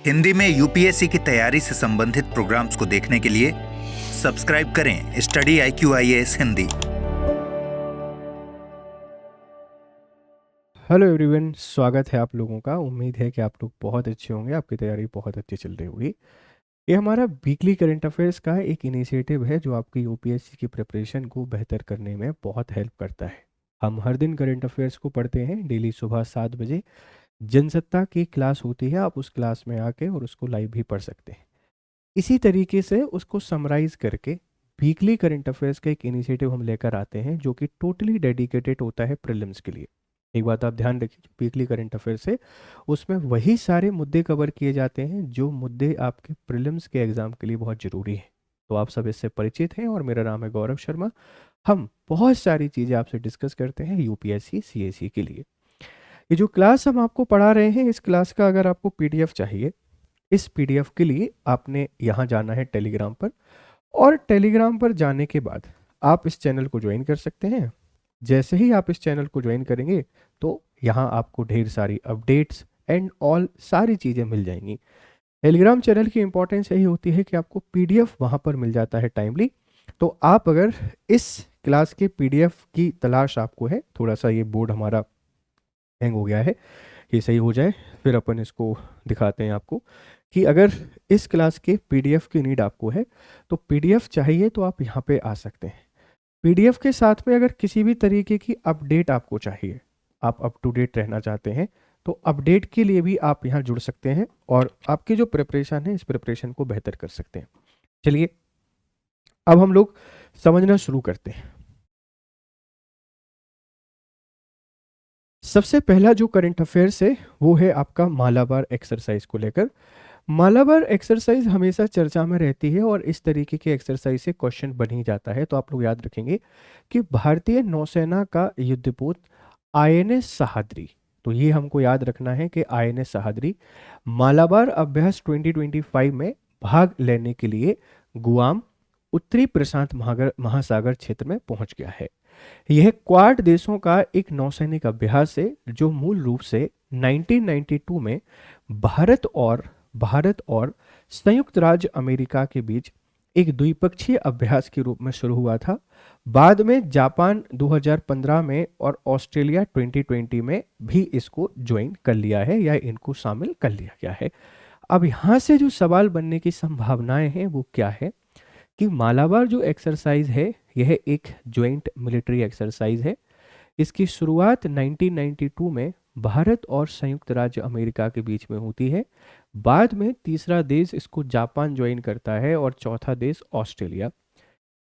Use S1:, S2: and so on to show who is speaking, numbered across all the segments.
S1: हिंदी में यूपीएससी की तैयारी से संबंधित प्रोग्राम्स को देखने के लिए सब्सक्राइब करें study IQIAS Hindi.
S2: Hello everyone, स्वागत है आप लोगों का। उम्मीद है कि आप लोग बहुत अच्छे होंगे, आपकी तैयारी बहुत अच्छी चल रही होगी। ये हमारा वीकली करंट अफेयर्स का एक इनिशिएटिव है जो आपकी यूपीएससी की प्रिपरेशन को बेहतर करने में बहुत हेल्प करता है। हम हर दिन करंट अफेयर्स को पढ़ते हैं डेली सुबह 7 बजे। जनसत्ता की क्लास होती है, आप उस क्लास में आके और उसको लाइव भी पढ़ सकते हैं। इसी तरीके से उसको समराइज करके वीकली करंट अफेयर्स का एक इनिशिएटिव हम लेकर आते हैं जो कि टोटली डेडिकेटेड होता है प्रीलिम्स के लिए। एक बात आप ध्यान रखिए, वीकली करंट अफेयर्स है उसमें वही सारे मुद्दे कवर किए जाते हैं जो मुद्दे आपके प्रीलिम्स के एग्जाम के लिए बहुत ज़रूरी हैं। तो आप सब इससे परिचित हैं और मेरा नाम है गौरव शर्मा। हम बहुत सारी चीज़ें आपसे डिस्कस करते हैं यूपीएससी सीएसी के लिए। ये जो क्लास हम आपको पढ़ा रहे हैं, इस क्लास का अगर आपको पीडीएफ चाहिए, इस पीडीएफ के लिए आपने यहाँ जाना है टेलीग्राम पर, और टेलीग्राम पर जाने के बाद आप इस चैनल को ज्वाइन कर सकते हैं। जैसे ही आप इस चैनल को ज्वाइन करेंगे तो यहाँ आपको ढेर सारी अपडेट्स एंड ऑल सारी चीज़ें मिल जाएंगी। टेलीग्राम चैनल की इंपॉर्टेंस यही होती है कि आपको पीडीएफ वहाँ पर मिल जाता है टाइमली। तो आप अगर इस क्लास के पीडीएफ की तलाश आपको है, थोड़ा सा ये बोर्ड हमारा हैंग हो गया है, ये सही हो जाए फिर अपन इसको दिखाते हैं आपको कि अगर इस क्लास के पीडीएफ की नीड आपको है तो पीडीएफ चाहिए तो आप यहाँ पे आ सकते हैं। पीडीएफ के साथ में अगर किसी भी तरीके की अपडेट आपको चाहिए, आप अप टू डेट रहना चाहते हैं, तो अपडेट के लिए भी आप यहाँ जुड़ सकते हैं और आपकी जो प्रिपरेशन है इस प्रिपरेशन को बेहतर कर सकते हैं। चलिए अब हम लोग समझना शुरू करते हैं। सबसे पहला जो करंट अफेयर्स है वो है आपका मालाबार एक्सरसाइज को लेकर। मालाबार एक्सरसाइज हमेशा चर्चा में रहती है और इस तरीके के एक्सरसाइज से क्वेश्चन बन ही जाता है। तो आप लोग याद रखेंगे कि भारतीय नौसेना का युद्धपोत INS सहाद्री, तो ये हमको याद रखना है कि INS सहाद्री मालाबार अभ्यास 2025 में भाग लेने के लिए गुआम उत्तरी प्रशांत महासागर क्षेत्र में पहुंच गया है। यह क्वाड देशों का एक नौसैनिक अभ्यास है जो मूल रूप से 1992 में भारत और संयुक्त राज्य अमेरिका के बीच एक द्विपक्षीय अभ्यास के रूप में शुरू हुआ था। बाद में जापान 2015 में और ऑस्ट्रेलिया 2020 में भी इसको ज्वाइन कर लिया है या इनको शामिल कर लिया गया है। अब यहाँ से जो सवाल बनने की संभावनाएं हैं वो क्या है कि मालाबार जो एक्सरसाइज है यह एक ज्वाइंट मिलिट्री एक्सरसाइज है। इसकी शुरुआत 1992 में भारत और संयुक्त राज्य अमेरिका के बीच में होती है। बाद में तीसरा देश इसको जापान ज्वाइन करता है और चौथा देश ऑस्ट्रेलिया।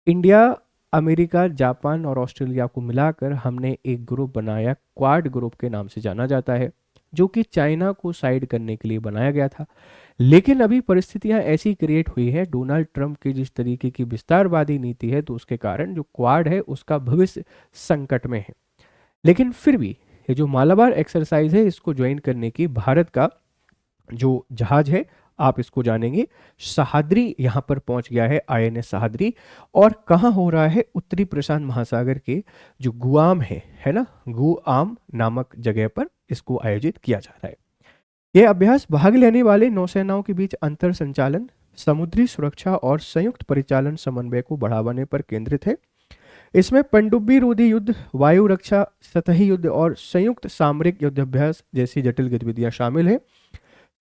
S2: इंडिया, अमेरिका, जापान और ऑस्ट्रेलिया को मिलाकर हमने एक ग्रुप बनाया, क्वाड ग्रुप के नाम से जाना जाता है, जो कि चाइना को साइड करने के लिए बनाया गया था। लेकिन अभी परिस्थितियां ऐसी क्रिएट हुई है, डोनाल्ड ट्रंप की जिस तरीके की विस्तारवादी नीति है, तो उसके कारण जो क्वाड है उसका भविष्य संकट में है। लेकिन फिर भी ये जो मालाबार एक्सरसाइज है इसको ज्वाइन करने की भारत का जो जहाज है, आप इसको जानेंगे, सहाद्री यहाँ पर पहुंच गया है, INS सहाद्री। और कहाँ हो रहा है? उत्तरी प्रशांत महासागर के जो गुआम है ना, गुआम नामक जगह पर इसको आयोजित किया जा रहा है। यह अभ्यास भाग लेने वाले नौसेनाओं के बीच अंतर संचालन, समुद्री सुरक्षा और संयुक्त परिचालन समन्वय को बढ़ावाने पर केंद्रित है। इसमें पनडुब्बी रोधी युद्ध, वायु रक्षा, सतही युद्ध और संयुक्त सामरिक युद्धाभ्यास जैसी जटिल गतिविधियां शामिल है।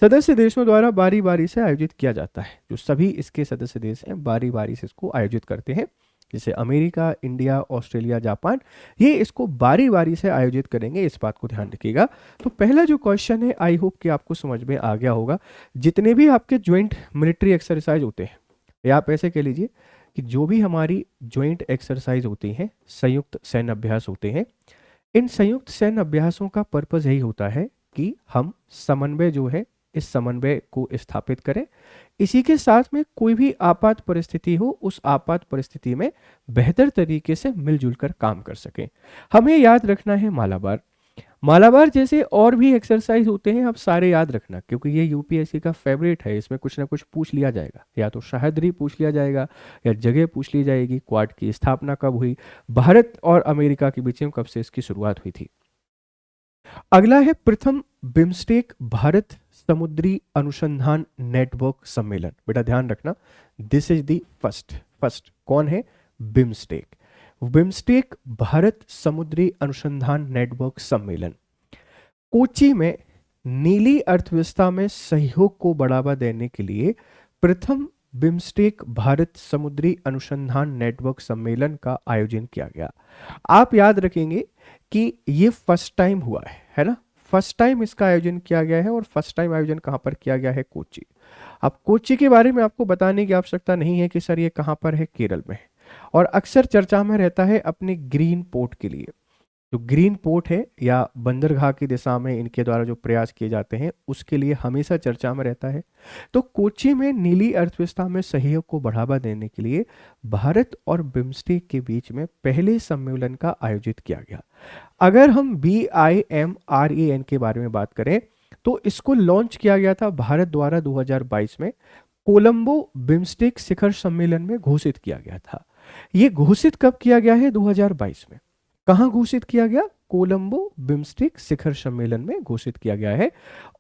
S2: सदस्य देशों द्वारा बारी बारी से आयोजित किया जाता है। जो सभी इसके सदस्य देश हैं बारी बारी से इसको आयोजित करते हैं, जैसे अमेरिका, इंडिया, ऑस्ट्रेलिया, जापान, ये इसको बारी बारी से आयोजित करेंगे, इस बात को ध्यान रखिएगा। तो पहला जो क्वेश्चन है, आई होप कि आपको समझ में आ गया होगा। जितने भी आपके ज्वाइंट मिलिट्री एक्सरसाइज होते हैं, या आप ऐसे कह लीजिए कि जो भी हमारी ज्वाइंट एक्सरसाइज होती हैं, संयुक्त सैन्य अभ्यास होते हैं, इन संयुक्त सैन्य अभ्यासों का पर्पज यही होता है कि हम समन्वय जो है इस समन्वय को स्थापित करें। इसी के साथ में कोई भी आपात परिस्थिति हो, उस आपात परिस्थिति में बेहतर तरीके से मिलजुल कर काम कर सकें। हमें याद रखना है मालाबार जैसे और भी एक्सरसाइज होते हैं, आप सारे याद रखना, क्योंकि ये यूपीएससी का फेवरेट है। इसमें कुछ ना कुछ पूछ लिया जाएगा, या तो सहाद्री पूछ लिया जाएगा या जगह पूछ ली जाएगी, क्वाड की स्थापना कब हुई, भारत और अमेरिका के बीच में कब से इसकी शुरुआत हुई थी। अगला है प्रथम बिम्स्टेक भारत समुद्री अनुसंधान नेटवर्क सम्मेलन। बेटा ध्यान रखना, दिस इज द फर्स्ट कौन है? बिम्स्टेक। बिम्स्टेक भारत समुद्री अनुसंधान नेटवर्क सम्मेलन कोच्चि में नीली अर्थव्यवस्था में सहयोग को बढ़ावा देने के लिए प्रथम बिम्स्टेक भारत समुद्री अनुसंधान नेटवर्क सम्मेलन का आयोजन किया गया। आप याद रखेंगे कि ये फर्स्ट टाइम हुआ है ना? फर्स्ट टाइम इसका आयोजन किया गया है और फर्स्ट टाइम आयोजन कहां पर किया गया है? कोच्चि। अब कोच्चि के बारे में आपको बताने की आवश्यकता नहीं है कि सर ये कहां पर है, केरल में है, और अक्सर चर्चा में रहता है अपने ग्रीन पोर्ट के लिए। जो ग्रीन पोर्ट है या बंदरगाह की दिशा में इनके द्वारा जो प्रयास किए जाते हैं उसके लिए हमेशा चर्चा में रहता है। तो कोच्चि में नीली अर्थव्यवस्था में सहयोग को बढ़ावा देने के लिए भारत और बिम्स्टेक के बीच में पहले सम्मेलन का आयोजित किया गया। अगर हम BIMRAN के बारे में बात करें तो इसको लॉन्च किया गया था भारत द्वारा 2022 में कोलंबो बिम्स्टेक शिखर सम्मेलन में घोषित किया गया था। यह घोषित कब किया गया है? 2022 में। कहां घोषित किया गया? कोलंबो बिम्स्टेक शिखर सम्मेलन में घोषित किया गया है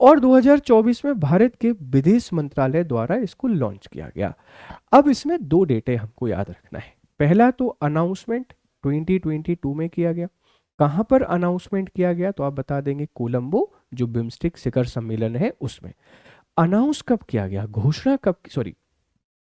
S2: और 2024 में भारत के विदेश मंत्रालय द्वारा इसको लॉन्च किया गया। अब इसमें दो डेटे हमको याद रखना है। पहला तो अनाउंसमेंट 2022 में किया गया। कहां पर अनाउंसमेंट किया गया? तो आप बता देंगे कोलंबो जो बिम्स्टेक शिखर सम्मेलन है उसमें। अनाउंस कब किया गया? घोषणा कब,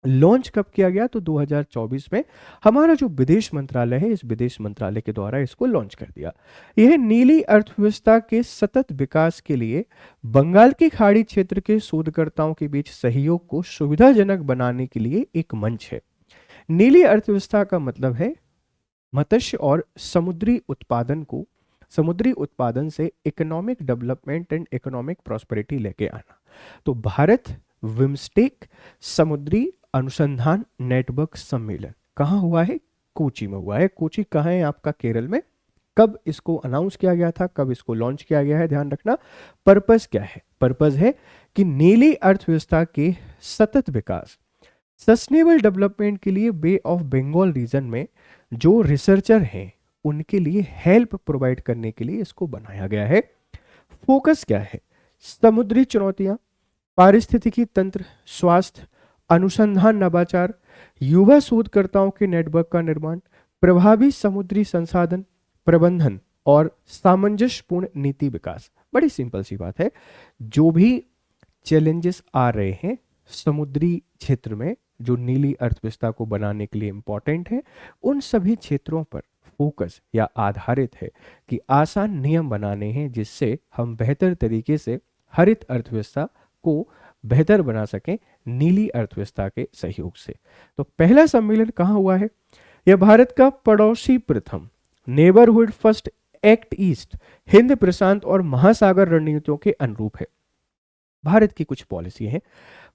S2: लॉन्च कब किया गया? तो 2024 में हमारा जो विदेश मंत्रालय है, इस विदेश मंत्रालय के द्वारा इसको लॉन्च कर दिया। यह नीली अर्थव्यवस्था के सतत विकास के लिए बंगाल की खाड़ी क्षेत्र के शोधकर्ताओं के बीच सहयोग को सुविधाजनक बनाने के लिए एक मंच है। नीली अर्थव्यवस्था का मतलब है मत्स्य और समुद्री उत्पादन से economic development and economic prosperity लेके आना। तो भारत बिम्स्टेक समुद्री अनुसंधान नेटवर्क सम्मेलन कहाँ हुआ है? कोच्चि में हुआ है। कोच्चि कहाँ है आपका? केरल में। कब इसको अनाउंस किया गया था, कब इसको लॉन्च किया गया है? ध्यान रखना। पर्पस क्या है? पर्पस है कि नीली अर्थव्यवस्था के सतत विकास, सस्टेनेबल डेवलपमेंट के लिए बे ऑफ बंगाल रीजन में जो रिसर्चर हैं उनके लिए हेल्प प्रोवाइड करने के लिए इसको बनाया गया है। फोकस क्या है? समुद्री चुनौतियां, पारिस्थितिकी तंत्र, स्वास्थ्य, अनुसंधान, नवाचार, युवा शोधकर्ताओं के नेटवर्क का निर्माण, प्रभावी समुद्री संसाधन प्रबंधन और सामंजस्यपूर्ण नीति विकास। बड़ी सिंपल सी बात है। जो भी चैलेंजेस आ रहे हैं समुद्री क्षेत्र में जो नीली अर्थव्यवस्था को बनाने के लिए इंपॉर्टेंट है, उन सभी क्षेत्रों पर फोकस या आधारित है कि आसान नियम बनाने हैं जिससे हम बेहतर तरीके से हरित अर्थव्यवस्था को बेहतर बना सकें नीली अर्थव्यवस्था के सहयोग से। तो पहला सम्मेलन कहाँ हुआ है? यह भारत का पड़ोसी प्रथम नेबरहुड फर्स्ट एक्ट ईस्ट हिंद प्रशांत और महासागर रणनीतियों के अनुरूप है। भारत की कुछ पॉलिसी है,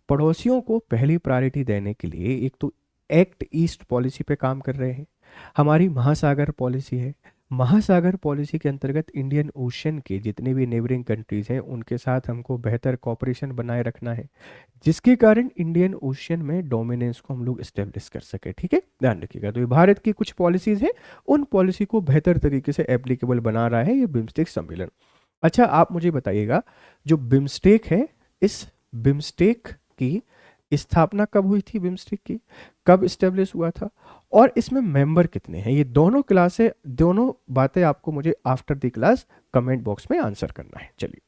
S2: पड़ोसियों को पहली प्रायोरिटी देने के लिए एक तो एक्ट ईस्ट पॉलिसी पे काम कर रहे हैं। हमारी महासागर पॉलिसी है। महासागर पॉलिसी के अंतर्गत इंडियन ओशन के जितने भी नेबरिंग कंट्रीज हैं उनके साथ हमको बेहतर कॉपरेशन बनाए रखना है, जिसके कारण इंडियन ओशन में डोमिनेंस को हम लोग इस्टेब्लिश कर सके। ठीक है, ध्यान रखिएगा। तो ये भारत की कुछ पॉलिसीज हैं, उन पॉलिसी को बेहतर तरीके से एप्लीकेबल बना रहा है ये बिम्स्टेक सम्मेलन। अच्छा, आप मुझे बताइएगा जो बिम्स्टेक है, इस बिम्स्टेक की स्थापना कब हुई थी? बिम्स्टेक की कब इस्टेब्लिश हुआ था और इसमें मेंबर कितने हैं? ये दोनों क्लासें, दोनों बातें आपको मुझे after the class comment box में आंसर करना है। चलिए,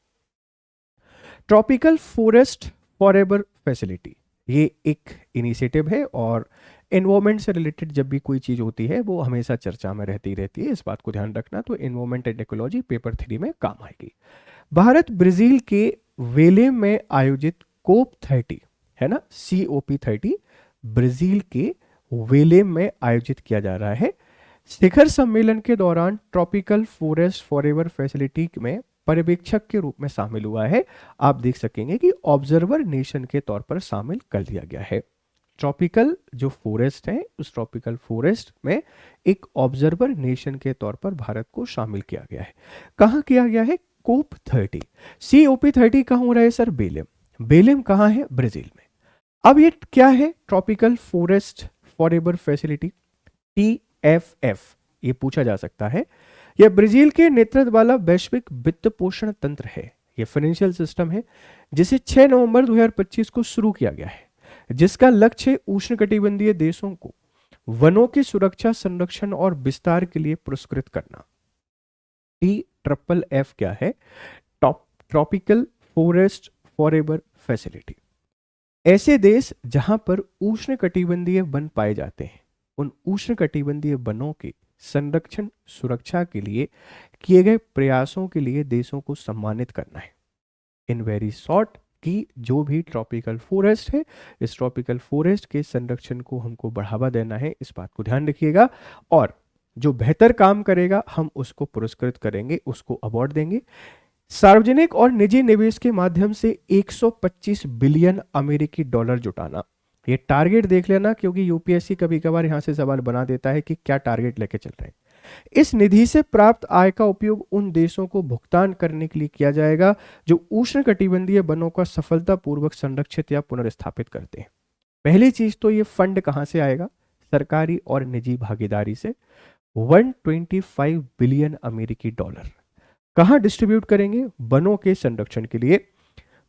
S2: ट्रॉपिकल फॉरेस्ट फॉरएवर फैसिलिटी ये एक इनिशिएटिव है और एनवायरमेंट से रिलेटेड जब भी कोई चीज होती है वो हमेशा चर्चा में रहती है, इस बात को ध्यान रखना। तो एनवायरमेंट एंड इकोलॉजी पेपर 3 में काम आएगी। भारत ब्राजील के वेलेम में आयोजित COP30 है ना, COP30 ब्राजील के वेलेम में आयोजित किया जा रहा है। शिखर सम्मेलन के दौरान ट्रॉपिकल फॉरेस्ट फॉरएवर फैसिलिटी में पर्यवेक्षक के रूप में शामिल हुआ है। आप देख सकेंगे कि ऑब्जर्वर नेशन के तौर पर शामिल कर दिया गया है। ट्रॉपिकल जो फॉरेस्ट है उस ट्रॉपिकल फॉरेस्ट में एक ऑब्जर्वर नेशन के तौर पर भारत को शामिल किया गया है। कहाँ किया गया है? COP30। COP30 कहाँ हो रहा है सर? बेलेम। बेलेम कहाँ है? ब्राजील में। अब ये क्या है? Tropical forest forever facility, TFF, ये पूछा जा सकता है। यह ब्राजील के नेतृत्व वाला वैश्विक वित्त पोषण तंत्र है। ये फाइनेंशियल सिस्टम है जिसे 6 नवंबर 2025 को शुरू किया गया है, जिसका लक्ष्य है उष्णकटिबंधीय देशों को वनों की सुरक्षा, संरक्षण और विस्तार के लिए पुरस्कृत करना। TFF क्या है? Tropical forest forever facility. ऐसे देश जहां पर उष्णकटिबंधीय वन पाए जाते हैं, उन उष्णकटिबंधीय वनों के संरक्षण, सुरक्षा के लिए किए गए प्रयासों के लिए देशों को सम्मानित करना है। इन वेरी शॉर्ट कि जो भी ट्रॉपिकल फॉरेस्ट है, इस ट्रॉपिकल फॉरेस्ट के संरक्षण को हमको बढ़ावा देना है, इस बात को ध्यान रखिएगा। और जो बेहतर काम करेगा हम उसको पुरस्कृत करेंगे, उसको अवार्ड देंगे। सार्वजनिक और निजी निवेश के माध्यम से 125 बिलियन अमेरिकी डॉलर जुटाना। ये टारगेट देख लेना, क्योंकि यूपीएससी कभी कभार यहां से सवाल बना देता है कि क्या टारगेट लेके चल रहे हैं। इस निधि से प्राप्त आय का उपयोग उन देशों को भुगतान करने के लिए किया जाएगा जो उष्णकटिबंधीय वनों का सफलतापूर्वक संरक्षित या पुनर्स्थापित करते हैं। पहली चीज तो ये फंड कहां से आएगा? सरकारी और निजी भागीदारी से 125 बिलियन अमेरिकी डॉलर कहां डिस्ट्रीब्यूट करेंगे? वनों के संरक्षण के लिए।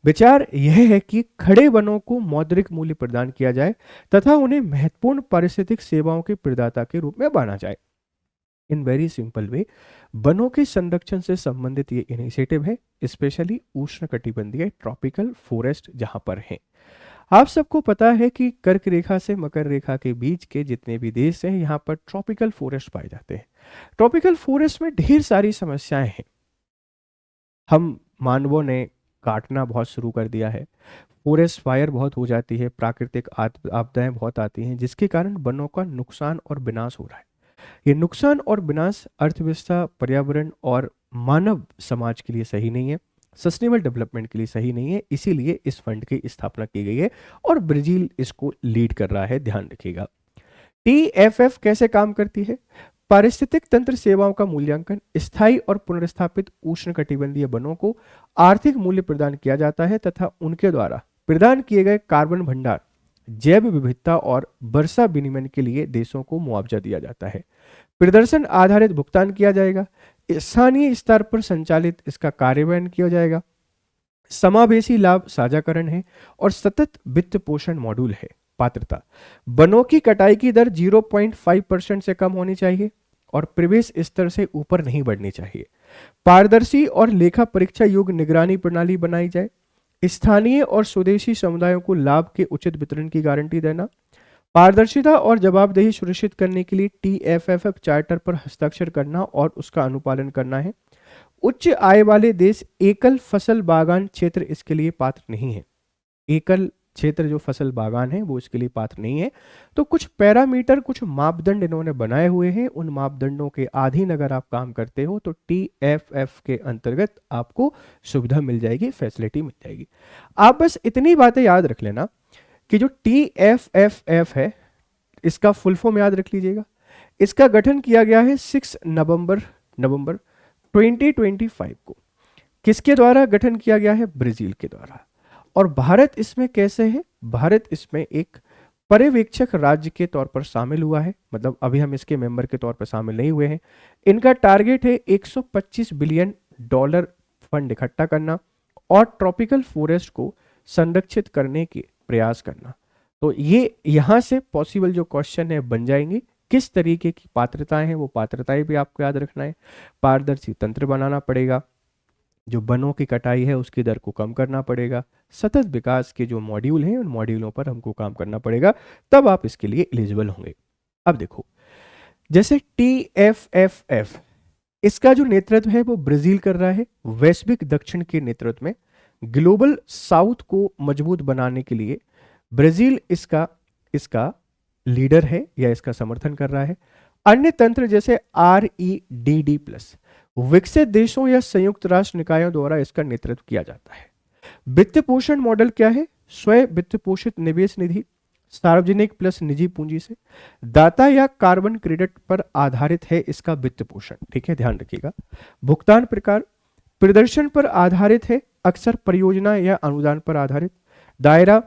S2: विचार यह है कि खड़े वनों को मौद्रिक मूल्य प्रदान किया जाए तथा उन्हें महत्वपूर्ण पारिस्थितिक सेवाओं के प्रदाता के रूप में माना जाए। इन वेरी सिंपल वे, वनों के संरक्षण से संबंधित ये इनिशिएटिव है, स्पेशली उष्णकटिबंधीय ट्रॉपिकल फॉरेस्ट जहां पर हैं। आप सबको पता है कि कर्क रेखा से मकर रेखा के बीच के जितने भी देश हैं, यहाँ पर ट्रॉपिकल फॉरेस्ट पाए जाते हैं। ट्रॉपिकल फॉरेस्ट में ढेर सारी समस्याएं हैं। हम मानवों ने काटना बहुत शुरू कर दिया है, फॉरेस्ट फायर बहुत हो जाती है, प्राकृतिक आपदाएं बहुत आती हैं, जिसके कारण वनों का नुकसान और विनाश हो रहा है। ये नुकसान और विनाश अर्थव्यवस्था, पर्यावरण और मानव समाज के लिए सही नहीं है, सस्टेनेबल डेवलपमेंट के लिए सही नहीं है। इसीलिए इस फंड की स्थापना की गई है और ब्राजील इसको लीड कर रहा है, ध्यान रखिएगा। TFF कैसे काम करती है? पारिस्थितिक तंत्र सेवाओं का मूल्यांकन, स्थायी और पुनर्स्थापित उष्णकटिबंधीय वनों को आर्थिक मूल्य प्रदान किया जाता है तथा उनके द्वारा प्रदान किए गए कार्बन भंडार, जैव विविधता और वर्षा विनिमय के लिए देशों को मुआवजा दिया जाता है। प्रदर्शन आधारित भुगतान किया जाएगा, स्थानीय स्तर पर संचालित इसका कार्यान्वयन किया जाएगा, समावेशी लाभ साझाकरण है और सतत वित्त पोषण मॉड्यूल है। पात्रता, वनों की कटाई की दर 0.5% से कम होनी चाहिए और प्रवेश स्तर से ऊपर नहीं बढ़नी चाहिए। पारदर्शी और लेखा परीक्षा योग्य निगरानी प्रणाली बनाई जाए। स्थानीय और स्वदेशी समुदायों को लाभ के उचित वितरण की गारंटी देना। पारदर्शिता और जवाबदेही सुनिश्चित करने के लिए TFF चार्टर पर हस्ताक्षर करना और उसका अनुपालन करना है। उच्च आय वाले देश एकल फसल बागान क्षेत्र इसके लिए पात्र नहीं है। एकल क्षेत्र जो फसल बागान है वो इसके लिए पात्र नहीं है। तो कुछ पैरामीटर, कुछ मापदंड इन्होंने बनाए हुए हैं। उन मापदंडों के अधीन अगर आप काम करते हो तो TFF के अंतर्गत आपको सुविधा मिल जाएगी, फैसिलिटी मिल जाएगी। आप बस इतनी बातें याद रख लेना कि जो TFF है इसका फुल फॉर्म याद रख लीजिएगा। इसका गठन किया गया है 6 नवंबर 2025 को। किसके द्वारा गठन किया गया है? ब्राजील के द्वारा। और भारत इसमें कैसे है? भारत इसमें एक पर्यवेक्षक राज्य के तौर पर शामिल हुआ है, मतलब अभी हम इसके मेंबर के तौर पर शामिल नहीं हुए हैं। इनका टारगेट है 125 बिलियन डॉलर फंड इकट्ठा करना और ट्रॉपिकल फॉरेस्ट को संरक्षित करने के प्रयास करना। तो ये यहां से पॉसिबल जो क्वेश्चन है बन जाएंगे। किस तरीके की पात्रताएं हैं, वो पात्रताएं भी आपको याद रखना है। पारदर्शी तंत्र बनाना पड़ेगा, जो वनों की कटाई है उसकी दर को कम करना पड़ेगा, सतत विकास के जो मॉड्यूल हैं उन मॉड्यूलों पर हमको काम करना पड़ेगा, तब आप इसके लिए एलिजिबल होंगे। अब देखो, जैसे TFF इसका जो नेतृत्व है वो ब्राजील कर रहा है, वैश्विक दक्षिण के नेतृत्व में। ग्लोबल साउथ को मजबूत बनाने के लिए ब्राजील इसका लीडर है या इसका समर्थन कर रहा है। अन्य तंत्र जैसे REDD+ विकसित देशों या संयुक्त राष्ट्र निकायों द्वारा इसका नेतृत्व किया जाता है। वित्त पोषण मॉडल क्या है? स्वयं वित्त पोषित निवेश निधि, सार्वजनिक प्लस निजी पूंजी से, दाता या कार्बन क्रेडिट पर आधारित है इसका वित्त पोषण। ठीक है, ध्यान रखिएगा। भुगतान प्रकार प्रदर्शन पर आधारित है, अक्सर परियोजना या अनुदान पर आधारित। दायरा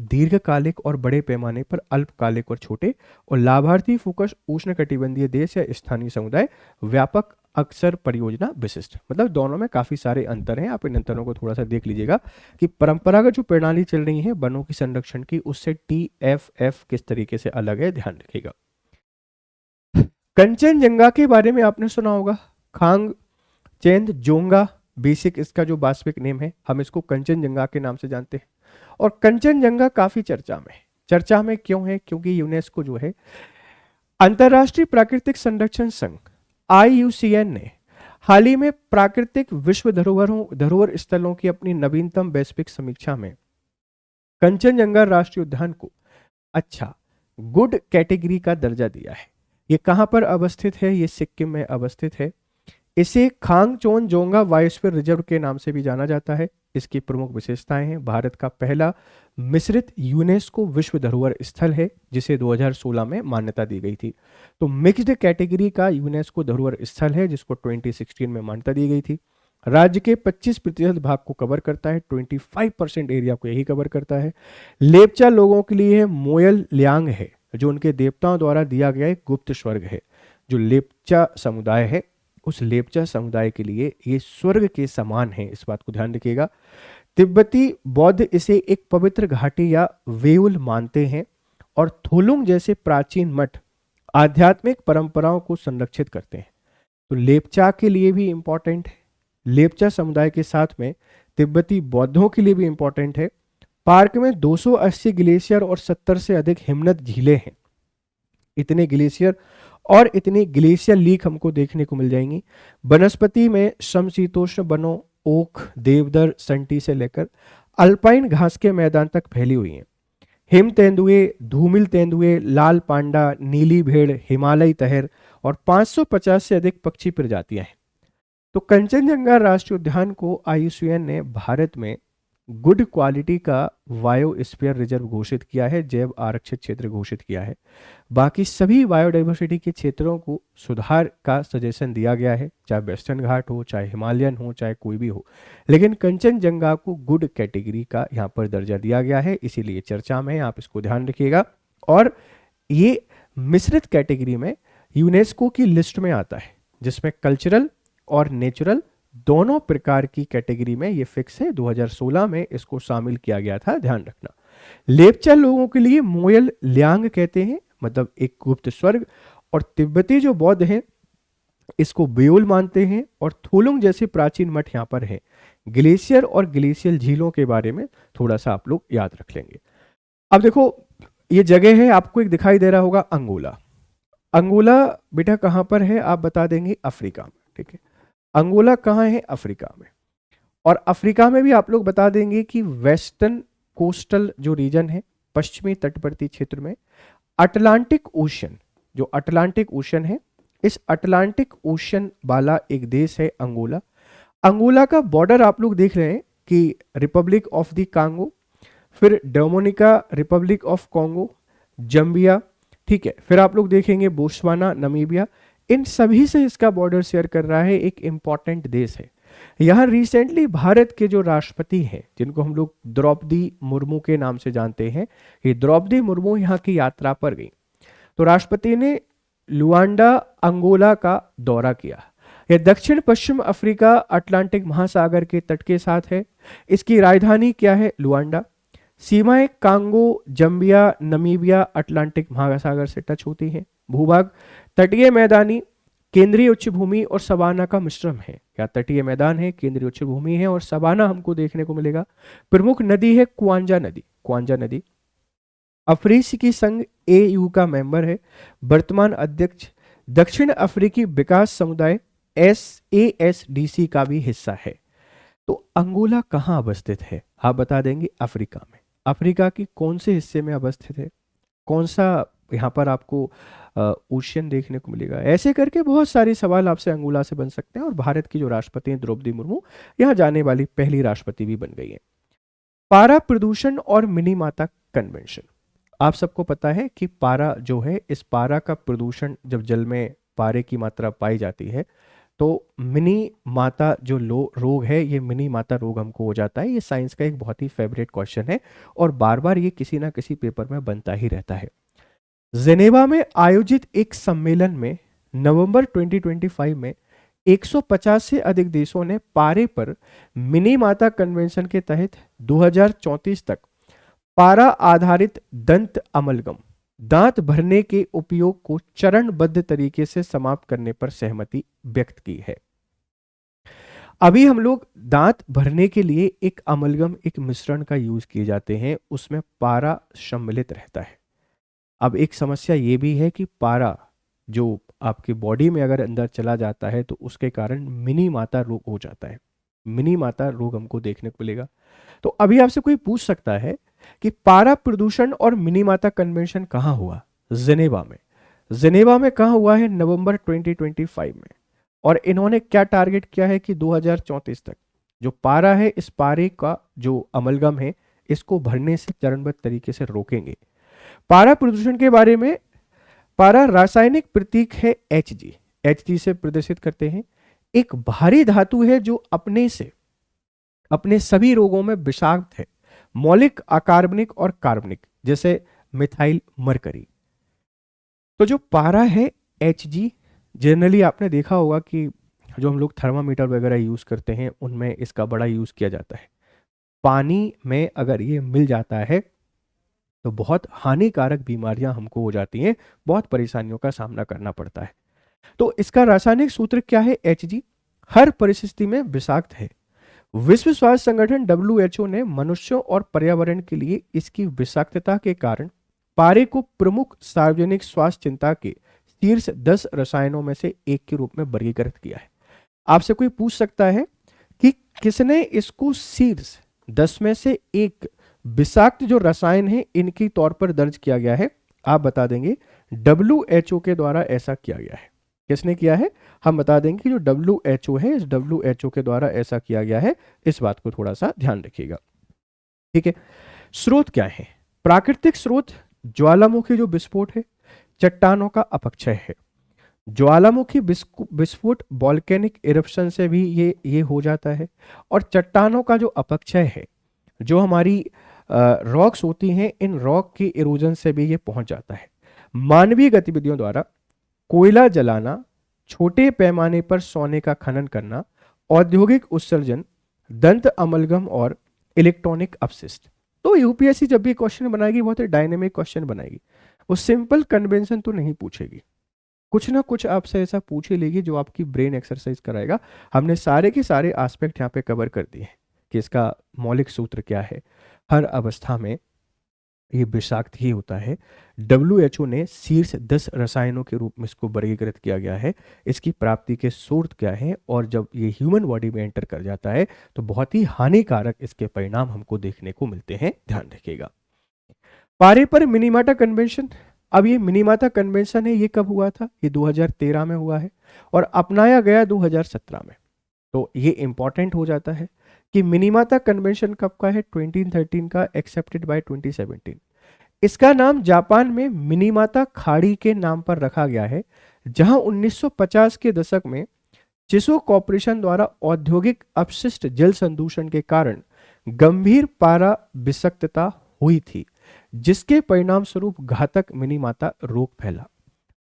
S2: दीर्घकालिक और बड़े पैमाने पर अल्पकालिक और छोटे, और लाभार्थी फोकस उष्णकटिबंधीय देश या स्थानीय समुदाय, व्यापक अक्सर परियोजना विशिष्ट। मतलब दोनों में काफी सारे अंतर हैं, आप इन अंतरों को थोड़ा सा देख लीजिएगा कि परंपरागत जो प्रणाली चल रही है वनों की संरक्षण की, उससे TFF किस तरीके से अलग है, ध्यान रखिएगा। कंचनजंगा के बारे में आपने सुना होगा, खांगचेंजोंगा बेसिक इसका जो वास्तविक नेम है, हम इसको कंचनजंगा के नाम से जानते हैं। और कंचनजंगा काफी चर्चा में क्यों है? क्योंकि यूनेस्को जो है, अंतरराष्ट्रीय प्राकृतिक संरक्षण संघ IUCN ने हाल ही में प्राकृतिक विश्व धरोहर स्थलों की अपनी नवीनतम वैश्विक समीक्षा में कंचनजंगा राष्ट्रीय उद्यान को अच्छा गुड कैटेगरी का दर्जा दिया है। ये कहां पर अवस्थित है? ये सिक्किम में अवस्थित है। इसे खांगचोनजोंगा बायोस्फीयर रिजर्व के नाम से भी जाना जाता है। इसकी प्रमुख विशेषताएं हैं, भारत का पहला मिश्रित यूनेस्को विश्व धरोहर स्थल है जिसे 2016 में मान्यता दी गई थी। तो मिक्स्ड कैटेगरी का यूनेस्को धरोहर स्थल है जिसको 2016 में मान्यता दी गई थी। राज्य के 25% भाग को कवर करता है, 25% एरिया को यही कवर करता है। लेपचा लोगों के लिए मोयल ल्यांग है, जो उनके देवताओं द्वारा दिया गया एक गुप्त स्वर्ग है। जो लेपचा समुदाय है, उस लेपचा समुदाय के लिए ये स्वर्ग के समान है, इस बात को ध्यान रखिएगा। तिब्बती बौद्ध इसे एक पवित्र घाटी या वेउल मानते हैं, और थोलुंग जैसे प्राचीन मठ आध्यात्मिक परंपराओं को संरक्षित करते हैं। तो लेपचा के लिए भी इंपॉर्टेंट है, लेपचा समुदाय के साथ में तिब्बती बौद्धों के लिए भी इंपॉर्टेंट है। पार्क में 280 ग्लेशियर और 70 से अधिक हिमनद झीलें हैं। इतने ग्लेशियर और इतनी ग्लेशियर लीक हमको देखने को मिल जाएंगी। वनस्पति में समशीतोष्ण वनों, ओक, देवदार, संटी से लेकर अल्पाइन घास के मैदान तक फैली हुई हैं। हिम तेंदुए, धूमिल तेंदुए, लाल पांडा, नीली भेड़, हिमालयी तहर और 550 से अधिक पक्षी प्रजातियां हैं। तो कंचनजंगा राष्ट्रीय उद्यान को IUCN ने भारत में गुड क्वालिटी का बायोस्फीयर रिजर्व घोषित किया है, जैव आरक्षित क्षेत्र घोषित किया है। बाकी सभी बायोडाइवर्सिटी के क्षेत्रों को सुधार का सजेशन दिया गया है, चाहे वेस्टर्न घाट हो, चाहे हिमालयन हो, चाहे कोई भी हो, लेकिन कंचनजंगा को गुड कैटेगरी का यहाँ पर दर्जा दिया गया है, इसीलिए चर्चा में है, आप इसको ध्यान रखिएगा। और ये मिश्रित कैटेगरी में यूनेस्को की लिस्ट में आता है, जिसमें कल्चरल और नेचुरल दोनों प्रकार की कैटेगरी में ये फिक्स है। 2016 में इसको शामिल किया गया था, ध्यान रखना। लेपचा लोगों के लिए मोयल ल्यांग कहते हैं, मतलब एक गुप्त स्वर्ग, और तिब्बती जो बौद्ध हैं इसको बेउल मानते हैं, और थोलुंग जैसे प्राचीन मठ यहाँ पर है। ग्लेशियर और ग्लेशियल झीलों के बारे में थोड़ा सा आप लोग याद रख लेंगे। अब देखो, ये जगह है, आपको एक दिखाई दे रहा होगा अंगोला। अंगोला बेटा कहाँ पर है? आप बता देंगे अफ्रीका में, ठीक है। अंगोला कहाँ है? अफ्रीका में। और अफ्रीका में भी आप लोग बता देंगे कि वेस्टर्न कोस्टल जो रीजन है, पश्चिमी तटवर्ती क्षेत्र में अटलांटिक ओशन, जो अटलांटिक ओशन है, इस अटलांटिक ओशन वाला एक देश है अंगोला। अंगोला का बॉर्डर आप लोग देख रहे हैं कि रिपब्लिक ऑफ द कांगो, फिर Dominica republic of Congo, Zambia, ठीक है, फिर आप लोग देखेंगे बोत्सवाना, नमीबिया, इन सभी से इसका बॉर्डर शेयर कर रहा है। एक इंपॉर्टेंट देश है। यहाँ रिसेंटली भारत के जो राष्ट्रपति हैं, जिनको हम लोग द्रौपदी मुर्मू के नाम से जानते हैं, ये द्रौपदी मुर्मू यहाँ की यात्रा पर गई। तो राष्ट्रपति ने लुआंडा अंगोला का दौरा किया। यह दक्षिण पश्चिम अफ्रीका अटलांटिक महासागर के तट के साथ है। इसकी राजधानी क्या है? लुआंडा। सीमाएं कांगो, जम्बिया, नमीबिया अटलांटिक महासागर से टच होती हैं। भूभाग तटीय मैदानी, केंद्रीय उच्च भूमि और सवाना का मिश्रण है। क्या तटीय मैदान है, केंद्रीय उच्च भूमि है और सवाना हमको देखने को मिलेगा। प्रमुख नदी है क्वांजा नदी, क्वांजा नदी। अफ्रीकी संघ AU का मेंबर है। वर्तमान अध्यक्ष दक्षिण अफ्रीकी विकास समुदाय ASDC का भी हिस्सा है। तो अंगोला कहाँ अवस्थित है? आप बता देंगे अफ्रीका में। अफ्रीका की कौन से हिस्से में अवस्थित है? कौन सा यहाँ पर आपको ओशियन देखने को मिलेगा? ऐसे करके बहुत सारे सवाल आपसे अंगोला से बन सकते हैं। और भारत की जो राष्ट्रपति हैं द्रौपदी मुर्मू, यहाँ जाने वाली पहली राष्ट्रपति भी बन गई है। पारा प्रदूषण और मिनीमाता कन्वेंशन, आप सबको पता है कि पारा जो है, इस पारा का प्रदूषण, जब जल में पारे की मात्रा पाई जाती है तो मिनी माता जो रोग है, ये मिनी माता रोग हमको हो जाता है। ये साइंस का एक बहुत ही फेवरेट क्वेश्चन है और बार बार ये किसी ना किसी पेपर में बनता ही रहता है। जेनेवा में आयोजित एक सम्मेलन में नवंबर 2025 में 150 से अधिक देशों ने पारे पर मिनी माता कन्वेंशन के तहत 2034 तक पारा आधारित दंत अमलगम, दांत भरने के उपयोग को चरणबद्ध तरीके से समाप्त करने पर सहमति व्यक्त की है। अभी हम लोग दांत भरने के लिए एक अमलगम, एक मिश्रण का यूज किए जाते हैं, उसमें पारा सम्मिलित रहता है। अब एक समस्या ये भी है कि पारा जो आपके बॉडी में अगर अंदर चला जाता है तो उसके कारण मिनी माता रोग हो जाता है। मिनी माता रोग हमको देखने को मिलेगा। तो अभी आपसे कोई पूछ सकता है कि पारा प्रदूषण और मिनी माता कन्वेंशन कहाँ हुआ? जेनेवा में। जेनेवा में कहाँ हुआ है? नवंबर 2025 में। और इन्होंने क्या टारगेट किया है कि 2034 तक जो पारा है, इस पारे का जो अमलगम है, इसको भरने से चरणबद्ध तरीके से रोकेंगे। पारा प्रदूषण के बारे में, पारा रासायनिक प्रतीक है Hg, Hg से प्रदर्शित करते हैं। एक भारी धातु है जो अपने सभी रोगों में विषाक्त है, मौलिक अकार्बनिक और कार्बनिक, जैसे मिथाइल मरकरी। तो जो पारा है Hg, जनरली आपने देखा होगा कि जो हम लोग थर्मामीटर वगैरह यूज करते हैं उनमें इसका बड़ा यूज किया जाता है। पानी में अगर ये मिल जाता है तो बहुत हानिकारक बीमारियां हमको हो जाती हैं, बहुत परेशानियों का सामना करना पड़ता है। तो इसका रासायनिक सूत्र क्या है? Hg हर परिस्थिति में विषाक्त है। विश्व स्वास्थ्य संगठन WHO ने मनुष्यों और पर्यावरण के लिए इसकी विषाक्तता के कारण पारे को प्रमुख सार्वजनिक स्वास्थ्य चिंता के शीर्ष 10 रसायनों में से एक के रूप में वर्गीकृत किया है। आपसे कोई पूछ सकता है कि किसने इसको शीर्ष 10 में से एक विषाक्त जो रसायन है इनकी तौर पर दर्ज किया गया है? आप बता देंगे WHO के द्वारा ऐसा किया गया है। किसने किया है? हम बता देंगे कि जो WHO है, इस WHO के द्वारा ऐसा किया गया है। इस बात को थोड़ा सा ध्यान रखिएगा, ठीक है। स्रोत क्या है? प्राकृतिक स्रोत ज्वालामुखी जो विस्फोट है, चट्टानों का अपक्षय है। ज्वालामुखी विस्फोट वॉल्केनिक इरप्शन से भी ये हो जाता है। और चट्टानों का जो अपक्षय है, जो हमारी रॉक्स होती हैं, इन रॉक की इरोजन से भी ये पहुंच जाता है। मानवीय गतिविधियों द्वारा कोयला जलाना, छोटे पैमाने पर सोने का खनन करना, औद्योगिक उत्सर्जन, दंत अमलगम और इलेक्ट्रॉनिक अपशिष्ट। तो यूपीएससी जब भी क्वेश्चन बनाएगी बहुत ही डायनेमिक क्वेश्चन बनाएगी। वो सिंपल कन्वेंशन तो नहीं पूछेगी, कुछ ना कुछ आपसे ऐसा पूछ ही लेगी जो आपकी ब्रेन एक्सरसाइज कराएगा। हमने सारे के सारे एस्पेक्ट यहाँ पे कवर कर दिए हैं कि इसका मौलिक सूत्र क्या है। हर अवस्था में ये विषाक्त ही होता है। WHO ने शीर्ष 10 रसायनों के रूप में इसको वर्गीकृत किया गया है। इसकी प्राप्ति के स्रोत क्या है, और जब ये ह्यूमन बॉडी में एंटर कर जाता है तो बहुत ही हानिकारक इसके परिणाम हमको देखने को मिलते हैं, ध्यान रखिएगा। पारे पर मिनीमाटा कन्वेंशन। अब ये मिनीमाटा कन्वेंशन है, ये कब हुआ था? ये 2013 में हुआ है और अपनाया गया 2017 में। तो ये इंपॉर्टेंट हो जाता है कि मिनीमाता कन्वेंशन कब का है? 2013 का, एक्सेप्टेड बाय 2017। इसका नाम जापान में मिनीमाता खाड़ी के नाम पर रखा गया है, जहां 1950 के दशक में चिसो कॉर्पोरेशन द्वारा औद्योगिक अपशिष्ट जल संदूषण के कारण गंभीर पारा विषाक्तता हुई थी, जिसके परिणाम स्वरूप घातक मिनीमाता रोग फैला।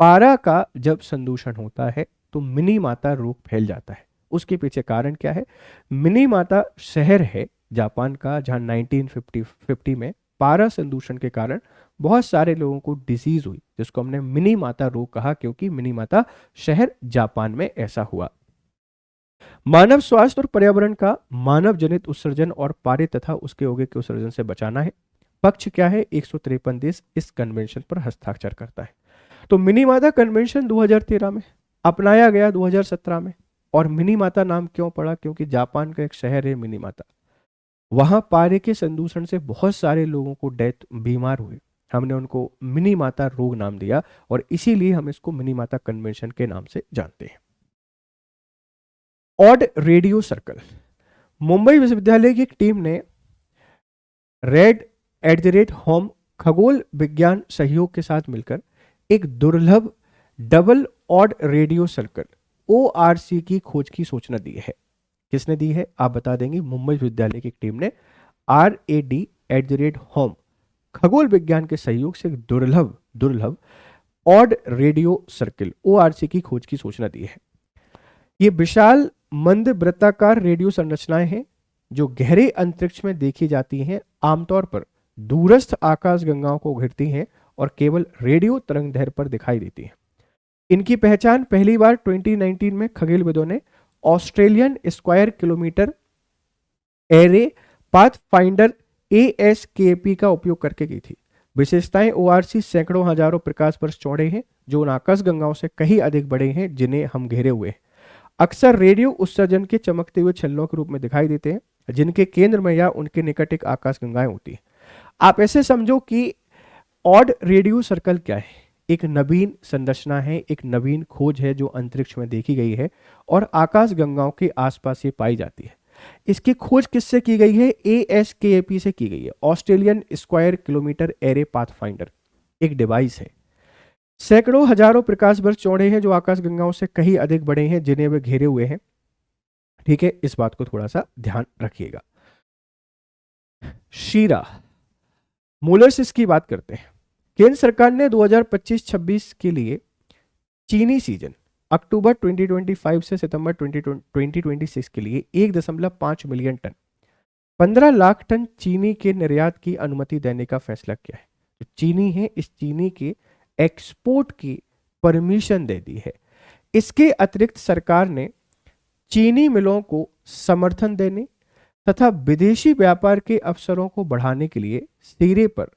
S2: पारा का जब संदूषण होता है तो मिनीमाता रोग फैल जाता है। उसके पीछे कारण क्या है? मिनीमाता शहर है जापान का, जहां 1950 में पारा संदूषण के कारण बहुत सारे लोगों को डिजीज हुई, जिसको हमने मिनीमाता रोग कहा, क्योंकि मिनीमाता शहर जापान में ऐसा हुआ। मानव स्वास्थ्य और पर्यावरण का मानव जनित उत्सर्जन और पारे तथा उसके यौगिक उत्सर्जन से बचाना है। पक्ष क्या है? 153 देश इस कन्वेंशन पर हस्ताक्षर करता है। तो मिनीमाता कन्वेंशन 2013 में अपनाया गया, 2017 में। और मिनीमाता नाम क्यों पड़ा? क्योंकि जापान का एक शहर है मिनीमाता, वहां पारे के संदूषण से बहुत सारे लोगों को बीमार हुए, हमने उनको मिनीमाता रोग नाम दिया और इसीलिए हम इसको मिनीमाता कन्वेंशन के नाम से जानते हैं। Odd radio circle. मुंबई विश्वविद्यालय की एक टीम ने RED@home खगोल विज्ञान सहयोग के साथ मिलकर एक दुर्लभ double odd radio circle ORC की खोज की सूचना दी है। किसने दी है आप बता देंगे। मुंबई विश्वविद्यालय की एक टीम ने RAD@home खगोल विज्ञान के सहयोग से एक दुर्लभ ऑड रेडियो सर्किल ORC की खोज की सूचना दी है। ये विशाल मंद वृत्ताकार रेडियो संरचनाएं हैं जो गहरे अंतरिक्ष में देखी जाती हैं, आमतौर पर दूरस्थ आकाश गंगाओं को घेरती हैं और केवल रेडियो तरंगदैर्घ्य पर दिखाई देती हैं। इनकी पहचान पहली बार 2019 में खगोलविदों ने Australian square kilometre array pathfinder ASKP का उपयोग करके की थी। विशेषताएं ORC सैकड़ों हजारों प्रकाश वर्ष चौड़े हैं जो उन आकाश गंगाओं से कहीं अधिक बड़े हैं जिन्हें हम घेरे हुए हैं। अक्सर रेडियो उत्सर्जन के चमकते हुए छल्लों के रूप में दिखाई देते हैं जिनके केंद्र में या उनके निकट एक आकाश गंगाएं होती हैं। आप ऐसे समझो कि ऑड रेडियो सर्कल क्या है, एक नवीन संरचना है, एक नवीन खोज है जो अंतरिक्ष में देखी गई है और आकाश गंगाओं के आसपास ये पाई जाती है। इसकी खोज किससे की गई है? ASKP से की गई है, Australian square kilometre array pathfinder एक डिवाइस है। सैकड़ों हजारों प्रकाश वर्ष चौड़े हैं जो आकाश गंगाओं से कहीं अधिक बड़े हैं जिन्हें वे घेरे हुए हैं। ठीक है, इस बात को थोड़ा सा ध्यान रखिएगा। शीरा मोलस्किस की बात करते हैं। केंद्र सरकार ने 2025-26 के लिए चीनी सीजन अक्टूबर 2025 से सितंबर 2026 के लिए 1.5 मिलियन टन 15 लाख टन चीनी के निर्यात की अनुमति देने का फैसला किया है। जो चीनी है इस चीनी के एक्सपोर्ट की परमिशन दे दी है। इसके अतिरिक्त सरकार ने चीनी मिलों को समर्थन देने तथा विदेशी व्यापार के अवसरों को बढ़ाने के लिए शीरे पर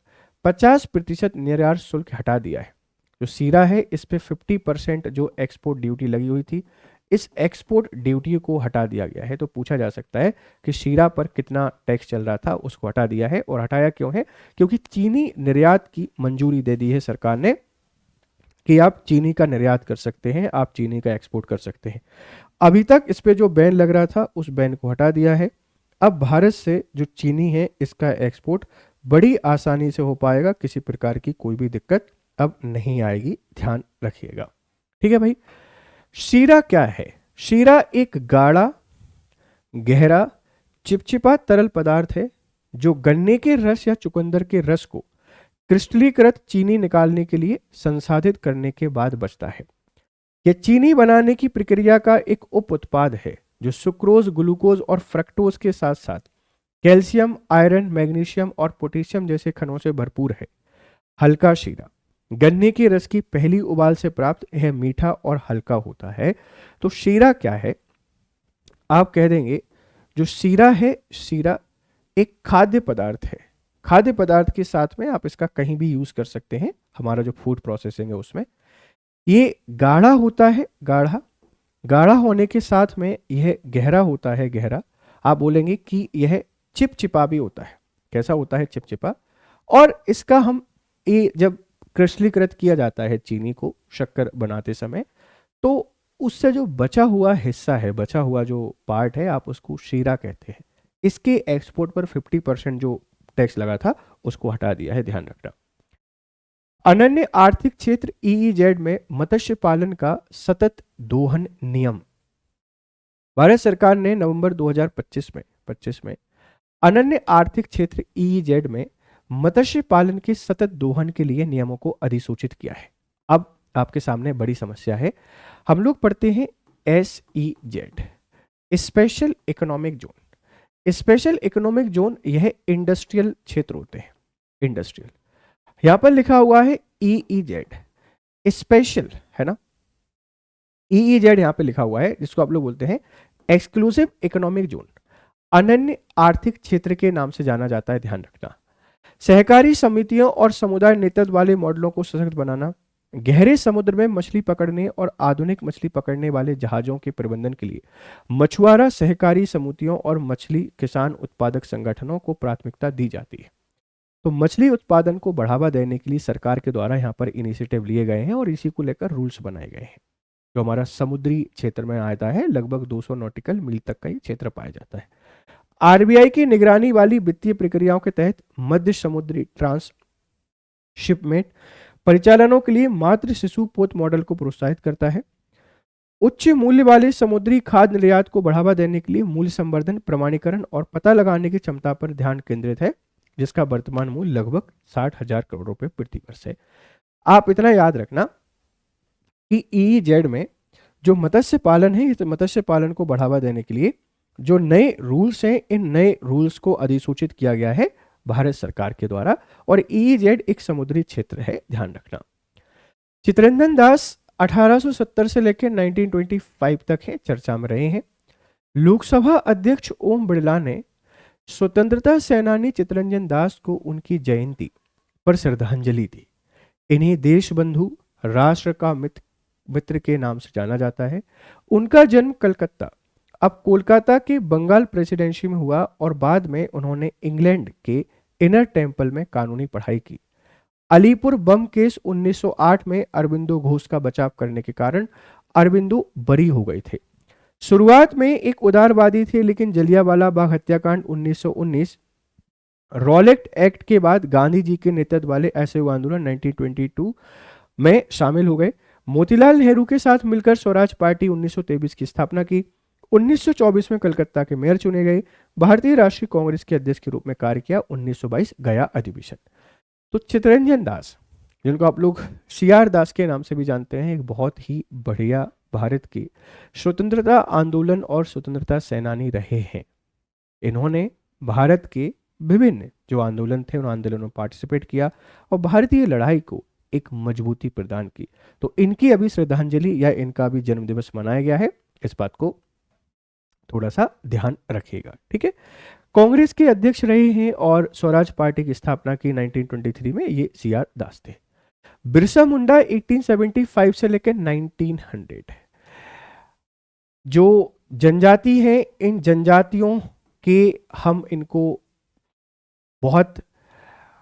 S2: 50% निर्यात शुल्क हटा दिया है। जो शीरा है इस पे 50% जो एक्सपोर्ट ड्यूटी लगी हुई थी, इस एक्सपोर्ट ड्यूटी को हटा दिया गया है। तो पूछा जा सकता है कि शीरा पर कितना टैक्स चल रहा था, उसको हटा दिया है। और हटाया क्यों है? क्योंकि चीनी निर्यात की मंजूरी दे दी है सरकार ने कि आप चीनी का निर्यात कर सकते हैं, आप चीनी का एक्सपोर्ट कर सकते हैं। अभी तक इस पे जो बैन लग रहा था उस बैन को हटा दिया है। अब भारत से जो चीनी है इसका एक्सपोर्ट बड़ी आसानी से हो पाएगा, किसी प्रकार की कोई भी दिक्कत अब नहीं आएगी, ध्यान रखिएगा। ठीक है भाई। शीरा क्या है? शीरा एक गाढ़ा गहरा चिपचिपा तरल पदार्थ है जो गन्ने के रस या चुकंदर के रस को क्रिस्टलीकृत चीनी निकालने के लिए संसाधित करने के बाद बचता है। यह चीनी बनाने की प्रक्रिया का एक उप उत्पाद है जो सुक्रोज, ग्लूकोज और फ्रक्टोज के साथ साथ कैल्शियम, आयरन, मैग्नीशियम और पोटेशियम जैसे खनिजों से भरपूर है। हल्का शीरा गन्ने के रस की पहली उबाल से प्राप्त यह मीठा और हल्का होता है। तो शीरा क्या है? आप कह देंगे जो शीरा है, शीरा एक खाद्य पदार्थ है। खाद्य पदार्थ के साथ में आप इसका कहीं भी यूज कर सकते हैं। हमारा जो फूड प्रोसेसिंग है उसमें ये गाढ़ा होता है, गाढ़ा होने के साथ में यह गहरा होता है, गहरा। आप बोलेंगे कि यह चिपचिपा भी होता है। कैसा होता है? चिपचिपा। और इसका हम जब क्रिस्टलीकृत किया जाता है चीनी को शक्कर बनाते समय, तो उससे जो बचा हुआ हिस्सा है, बचा हुआ जो पार्ट है, आप उसको शीरा कहते हैं। इसके एक्सपोर्ट पर 50% जो टैक्स लगा था उसको हटा दिया है, ध्यान रखना। अनन्य आर्थिक क्षेत्र EEZ में मत्स्य पालन का सतत दोहन नियम। भारत सरकार ने नवंबर 2025 में अनन्य आर्थिक क्षेत्र EEZ में मत्स्य पालन के सतत दोहन के लिए नियमों को अधिसूचित किया है। अब आपके सामने बड़ी समस्या है। हम लोग पढ़ते हैं SEZ, special economic zone. Special economic zone यह इंडस्ट्रियल क्षेत्र होते हैं, इंडस्ट्रियल। यहां पर लिखा हुआ है EEZ, स्पेशल है ना, EEZ यहां पे लिखा हुआ है, जिसको आप लोग बोलते हैं एक्सक्लूसिव इकोनॉमिक जोन, अनन्य आर्थिक क्षेत्र के नाम से जाना जाता है, ध्यान रखना। सहकारी समितियों और समुदाय नेतृत्व वाले मॉडलों को सशक्त बनाना, गहरे समुद्र में मछली पकड़ने और आधुनिक मछली पकड़ने वाले जहाजों के प्रबंधन के लिए मछुआरा सहकारी समितियों और मछली किसान उत्पादक संगठनों को प्राथमिकता दी जाती है। तो मछली उत्पादन को बढ़ावा देने के लिए सरकार के द्वारा यहाँ पर इनिशिएटिव लिए गए हैं और इसी को लेकर रूल्स बनाए गए हैं। जो हमारा समुद्री क्षेत्र में आता है, लगभग 200 नॉटिकल मील तक का ये क्षेत्र पाया जाता है। RBI की निगरानी वाली वित्तीय प्रक्रियाओं के तहत मध्य समुद्री ट्रांसशिपमेंट परिचालनों के लिए मातृ शिशु पोत मॉडल को प्रोत्साहित करता है। उच्च मूल्य वाले समुद्री खाद्य निर्यात को बढ़ावा देने के लिए मूल्य संवर्धन, प्रमाणीकरण और पता लगाने की क्षमता पर ध्यान केंद्रित है, जिसका वर्तमान मूल्य लगभग 60,000 करोड़ रुपए प्रति वर्ष है। आप इतना याद रखना कि ईईजेड में जो मत्स्य पालन है, इस मत्स्य पालन को बढ़ावा देने के लिए जो नए रूल्स हैं, इन नए रूल्स को अधिसूचित किया गया है भारत सरकार के द्वारा, और ईईजेड एक समुद्री क्षेत्र है, ध्यान रखना। चित्तरंजन दास 1870 से लेकर 1925 तक है, चर्चा में रहे हैं। लोकसभा अध्यक्ष ओम बिरला ने स्वतंत्रता सेनानी चित्तरंजन दास को उनकी जयंती पर श्रद्धांजलि दी। इन्हें देशबंधु, राष्ट्र का मित्र के नाम से जाना जाता है। उनका जन्म कलकत्ता, अब कोलकाता के बंगाल प्रेसिडेंसी में हुआ और बाद में उन्होंने इंग्लैंड के इनर टेम्पल में कानूनी पढ़ाई की। अलीपुर बम केस 1908 में अरबिंदो घोष का बचाव करने के कारण अरबिंदो बरी हो गए थे। शुरुआत में एक उदारवादी थे, लेकिन जलियांवाला बाग हत्याकांड 1919, रॉलेट एक्ट के बाद गांधी जी के नेतृत्व वाले असहयोग आंदोलन 1922 में शामिल हो गए। मोतीलाल नेहरू के साथ मिलकर स्वराज पार्टी 1923 की स्थापना की। 1924 में कलकत्ता के मेयर चुने गए। भारतीय राष्ट्रीय कांग्रेस के अध्यक्ष के रूप में कार्य किया। 1922 गया अधिवेशन। तो चित्तरंजन दास, जिनको आप लोग सीआर दास के नाम से भी जानते हैं, एक बहुत ही बढ़िया भारत के स्वतंत्रता आंदोलन और स्वतंत्रता सेनानी रहे हैं। इन्होंने भारत के विभिन्न जो आंदोलन थे, उन आंदोलनों में पार्टिसिपेट किया और भारतीय लड़ाई को एक मजबूती प्रदान की। तो इनकी अभी श्रद्धांजलि या इनका अभी जन्मदिवस मनाया गया है, इस बात को थोड़ा सा ध्यान रखिएगा, ठीक है। कांग्रेस के अध्यक्ष रहे हैं और स्वराज पार्टी की स्थापना की 1923 में, ये सीआर दास थे। बिरसा मुंडा 1875 से लेकर 1900, जो जनजाति है, इन जनजातियों के हम इनको बहुत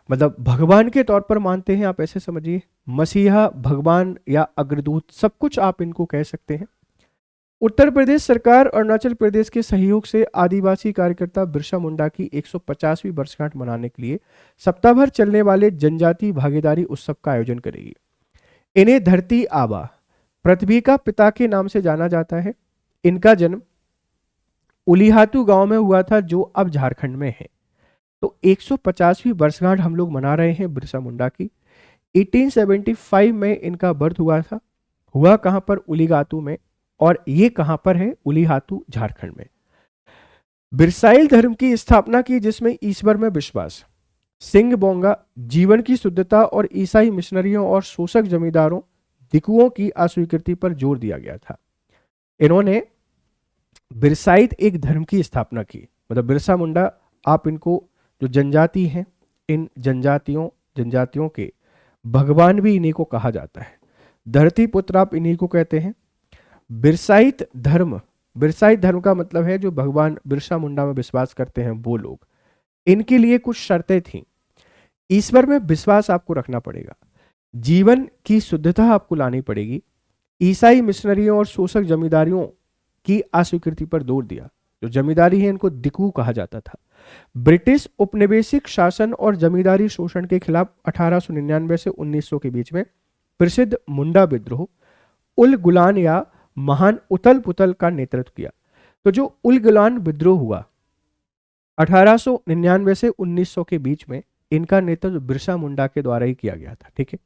S2: मतलब भगवान के तौर पर मानते हैं, आप ऐसे समझिए, मसीहा, भगवान या अग्रदूत, सब कुछ आप इनको कह सकते हैं। उत्तर प्रदेश सरकार और अरुणाचल प्रदेश के सहयोग से आदिवासी कार्यकर्ता बिरसा मुंडा की 150वीं वर्षगांठ मनाने के लिए सप्ताह भर चलने वाले जनजाति भागीदारी उत्सव का आयोजन करेगी। इन्हें धरती आबा, पृथ्वी का पिता के नाम से जाना जाता है। इनका जन्म उलीहातू गांव में हुआ था, जो अब झारखंड में है। तो 150वीं वर्षगांठ हम लोग मना रहे हैं बिरसा मुंडा की। 1875 में इनका बर्थ हुआ था। हुआ कहां पर? उलीगातू में, और ये कहां पर है? उलीहातू, झारखंड में। बिरसाइल धर्म की स्थापना की, जिसमें ईश्वर में विश्वास, सिंह बोंगा, जीवन की शुद्धता और ईसाई मिशनरियों और शोषक जमींदारों दिकुओं की अस्वीकृति पर जोर दिया गया था। इन्होंने बिरसाइत एक धर्म की स्थापना की। मतलब बिरसा मुंडा, आप इनको जो जनजाति हैं, इन जनजातियों के भगवान भी इन्हीं को कहा जाता है। धरती पुत्र आप इन्हीं को कहते हैं। बिरसाइत धर्म का मतलब है जो भगवान बिरसा मुंडा में विश्वास करते हैं वो लोग। इनके लिए कुछ शर्तें थीं। ईश्वर में विश्वास आपको रखना पड़ेगा, जीवन की शुद्धता आपको लानी पड़ेगी, ईसाई मिशनरियों और शोषक जमींदारियों की अस्वीकृति पर जोर दिया। जो जमींदारी है, इनको दिकू कहा जाता था। ब्रिटिश उपनिवेशिक शासन और जमींदारी शोषण के खिलाफ 1899 से 1900 के बीच में प्रसिद्ध मुंडा विद्रोह, उल गुलान या महान उथल पुथल का नेतृत्व किया। तो जो उल गुलान विद्रोह हुआ 1899 से 1900 के बीच में, इनका नेतृत्व बिरसा मुंडा के द्वारा ही किया गया था, ठीक है।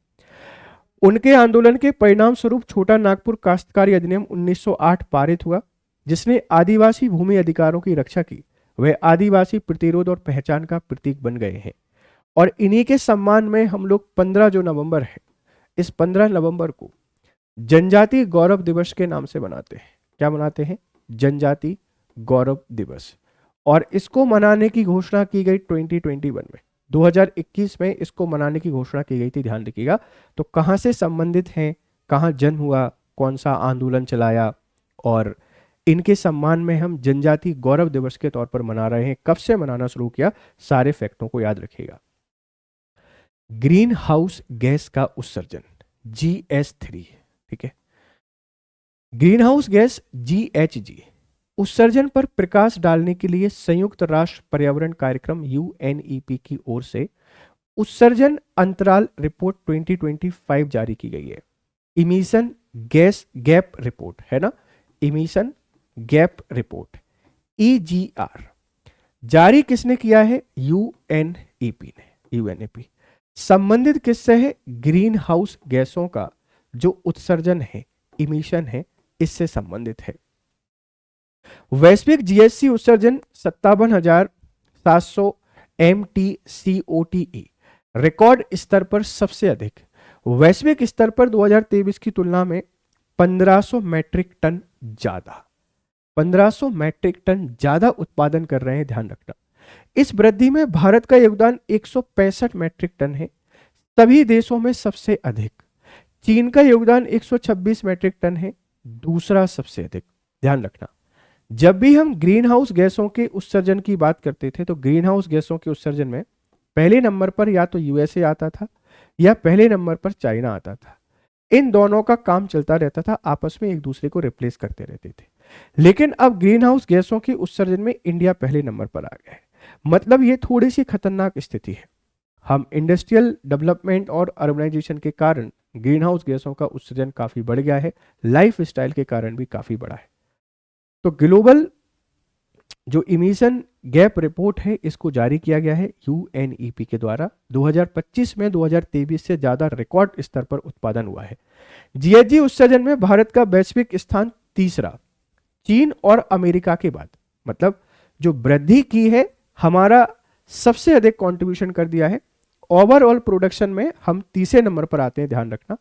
S2: उनके आंदोलन के परिणाम स्वरूप छोटा नागपुर काश्तकारी अधिनियम 1908 पारित हुआ, जिसने आदिवासी भूमि अधिकारों की रक्षा की। वह आदिवासी प्रतिरोध और पहचान का प्रतीक बन गए हैं। और इन्हीं के सम्मान में हम लोग 15 जो नवंबर है, इस 15 नवंबर को जनजाति गौरव दिवस के नाम से मनाते हैं। क्या मनाते हैं? जनजाति गौरव दिवस। और इसको मनाने की घोषणा की गई 2021 में, 2021 में इसको मनाने की घोषणा की गई थी, ध्यान रखिएगा। तो कहां से संबंधित हैं, कहां जन्म हुआ, कौन सा आंदोलन चलाया, और इनके सम्मान में हम जनजाति गौरव दिवस के तौर पर मना रहे हैं। कब से मनाना शुरू किया, सारे फैक्टों को याद रखिएगा। ग्रीन हाउस गैस का उत्सर्जन GS3, ठीक है। ग्रीन हाउस गैस GHG उत्सर्जन पर प्रकाश डालने के लिए संयुक्त राष्ट्र पर्यावरण कार्यक्रम UNEP की ओर से उत्सर्जन अंतराल रिपोर्ट 2025 जारी की गई है। इमिशन गैस गैप रिपोर्ट है ना, इमिशन गैप रिपोर्ट EGR जारी किसने किया है? UNEP ने। UNEP संबंधित किससे है? ग्रीन हाउस गैसों का जो उत्सर्जन है, इमिशन है, इससे संबंधित है। वैश्विक GHG उत्सर्जन 57,700 MTCOTE रिकॉर्ड स्तर पर सबसे अधिक। वैश्विक स्तर पर 2023 की तुलना में 1500 मैट्रिक टन ज्यादा, 1500 मैट्रिक टन ज्यादा उत्पादन कर रहे हैं, ध्यान रखना। इस वृद्धि में भारत का योगदान 165 मैट्रिक टन है, सभी देशों में सबसे अधिक। चीन का योगदान 126 मैट्रिक टन है, दूसरा सबसे अधिक। ध्यान रखना, जब भी हम ग्रीन हाउस गैसों के उत्सर्जन की बात करते थे तो ग्रीन हाउस गैसों के उत्सर्जन में पहले नंबर पर या तो USA आता था या पहले नंबर पर चाइना आता था। इन दोनों का काम चलता रहता था, आपस में एक दूसरे को रिप्लेस करते रहते थे। लेकिन अब ग्रीन हाउस गैसों के उत्सर्जन में इंडिया पहले नंबर पर आ गया है। मतलब ये थोड़ी सी खतरनाक स्थिति है। हम इंडस्ट्रियल डेवलपमेंट और अर्बनाइजेशन के कारण ग्रीन हाउस गैसों का उत्सर्जन काफी बढ़ गया है, लाइफ स्टाइल के कारण भी काफी बढ़ा है। तो ग्लोबल जो इमिशन गैप रिपोर्ट है इसको जारी किया गया है UNEP के द्वारा। 2025 में 2023 से ज्यादा रिकॉर्ड स्तर पर उत्पादन हुआ है। GHG उत्सर्जन में भारत का वैश्विक स्थान तीसरा, चीन और अमेरिका के बाद। मतलब जो वृद्धि की है, हमारा सबसे अधिक कंट्रीब्यूशन कर दिया है। ओवरऑल प्रोडक्शन में हम तीसरे नंबर पर आते हैं, ध्यान रखना।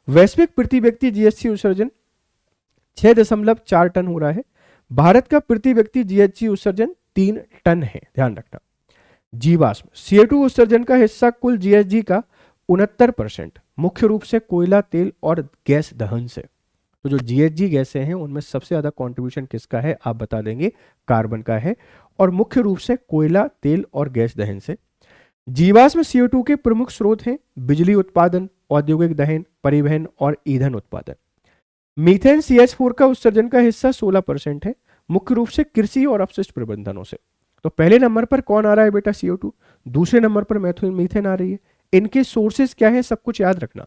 S2: वैश्विक प्रति व्यक्ति GHG उत्सर्जन 6.4 टन हो रहा है। भारत का प्रति व्यक्ति GHG उत्सर्जन 3 टन है, ध्यान रखना। जीवाश्म CO2 उत्सर्जन का हिस्सा कुल GHG का 69%, मुख्य रूप से कोयला, तेल और गैस दहन से। तो जो GHG गैसें हैं उनमें सबसे ज्यादा कंट्रीब्यूशन किसका है? आप बता देंगे, कार्बन का है, और मुख्य रूप से कोयला, तेल और गैस दहन से। जीवाश्म CO2 के प्रमुख स्रोत हैं बिजली उत्पादन, औद्योगिक दहन, परिवहन और ईंधन उत्पादन। मीथेन CH4 का उत्सर्जन का हिस्सा 16% है, मुख्य रूप से कृषि और अपशिष्ट प्रबंधनों से। तो पहले नंबर पर कौन आ रहा है बेटा? CO2। दूसरे नंबर पर मीथेन आ रही है। इनके सोर्सेज क्या है, सब कुछ याद रखना।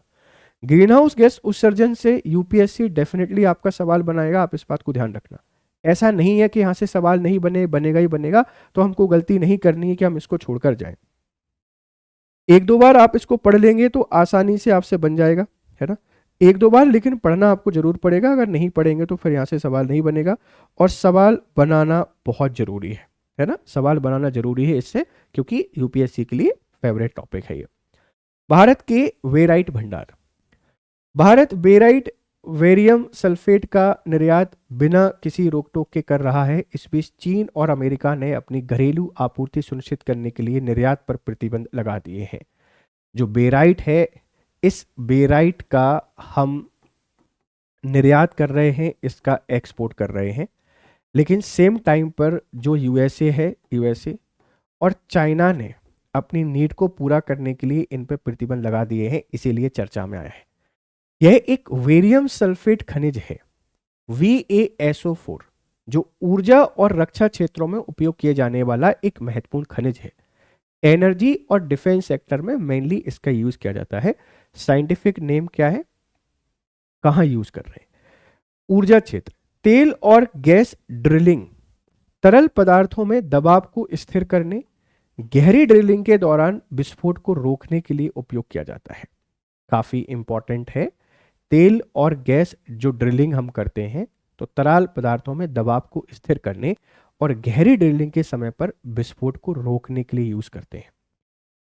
S2: ग्रीन हाउस गैस उत्सर्जन से UPSC डेफिनेटली आपका सवाल बनाएगा, आप इस बात को ध्यान रखना। ऐसा नहीं है कि यहां से सवाल नहीं बनेगा ही बनेगा, तो हमको गलती नहीं करनी है कि हम इसको छोड़कर जाएं। एक दो बार आप इसको पढ़ लेंगे तो आसानी से आपसे बन जाएगा, है ना। एक दो बार लेकिन पढ़ना आपको जरूर पड़ेगा, अगर नहीं पढ़ेंगे तो फिर यहाँ से सवाल नहीं बनेगा। और सवाल बनाना बहुत जरूरी है ना। सवाल बनाना जरूरी है इससे, क्योंकि UPSC के लिए फेवरेट टॉपिक है ये। भारत के वेराइट भंडार। भारत बेराइट वेरियम सल्फेट का निर्यात बिना किसी रोक टोक के कर रहा है। इस बीच चीन और अमेरिका ने अपनी घरेलू आपूर्ति सुनिश्चित करने के लिए निर्यात पर प्रतिबंध लगा दिए हैं। जो बेराइट है, इस बेराइट का हम निर्यात कर रहे हैं, इसका एक्सपोर्ट कर रहे हैं। लेकिन सेम टाइम पर जो USA और चाइना ने अपनी नीड को पूरा करने के लिए इन पर प्रतिबंध लगा दिए हैं, इसीलिए चर्चा में आया है। यह एक वेरियम सल्फेट खनिज है, VaSO4, जो ऊर्जा और रक्षा क्षेत्रों में उपयोग किए जाने वाला एक महत्वपूर्ण खनिज है। एनर्जी और डिफेंस सेक्टर में मेनली इसका यूज किया जाता है। साइंटिफिक नेम क्या है, कहां यूज कर रहे हैं? ऊर्जा क्षेत्र, तेल और गैस ड्रिलिंग, तरल पदार्थों में दबाव को स्थिर करने, गहरी ड्रिलिंग के दौरान विस्फोट को रोकने के लिए उपयोग किया जाता है। काफी इंपॉर्टेंट है। तेल और गैस जो ड्रिलिंग हम करते हैं तो तरल पदार्थों में दबाव को स्थिर करने और गहरी ड्रिलिंग के समय पर विस्फोट को रोकने के लिए यूज करते हैं।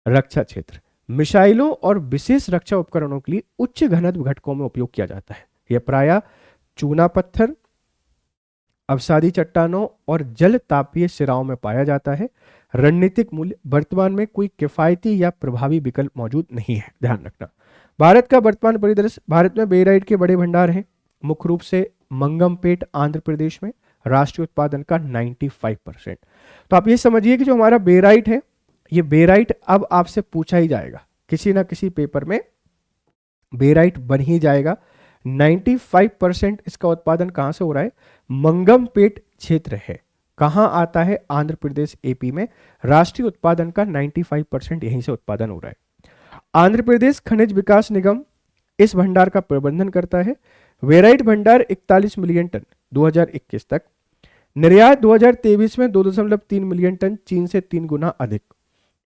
S2: रक्षा क्षेत्र, मिसाइलों और विशेष रक्षा उपकरणों के लिए उच्च घनत्व घटकों में उपयोग किया जाता है। यह प्रायः चूना पत्थर, अवसादी चट्टानों और जल तापीय सिराओं में पाया जाता है। रणनीतिक मूल्य, वर्तमान में कोई किफायती या प्रभावी विकल्प मौजूद नहीं है, ध्यान रखना। भारत का वर्तमान परिदृश्य, भारत में बेराइट के बड़े भंडार हैं, मुख्य रूप से मंगमपेट आंध्र प्रदेश में, राष्ट्रीय उत्पादन का 95%। तो आप ये समझिए कि जो हमारा बेराइट है, ये बेराइट अब आपसे पूछा ही जाएगा, किसी ना किसी पेपर में बेराइट बन ही जाएगा। 95% इसका उत्पादन कहां से हो रहा है? मंगमपेट क्षेत्र है। कहां आता है? आंध्र प्रदेश, AP में। राष्ट्रीय उत्पादन का 95% यहीं से उत्पादन हो रहा है। आंध्र प्रदेश खनिज विकास निगम इस भंडार का प्रबंधन करता है। वेराइट भंडार 41 मिलियन टन 2021 तक। निर्यात 2023 में 2.3 मिलियन टन, चीन से 3 गुना अधिक।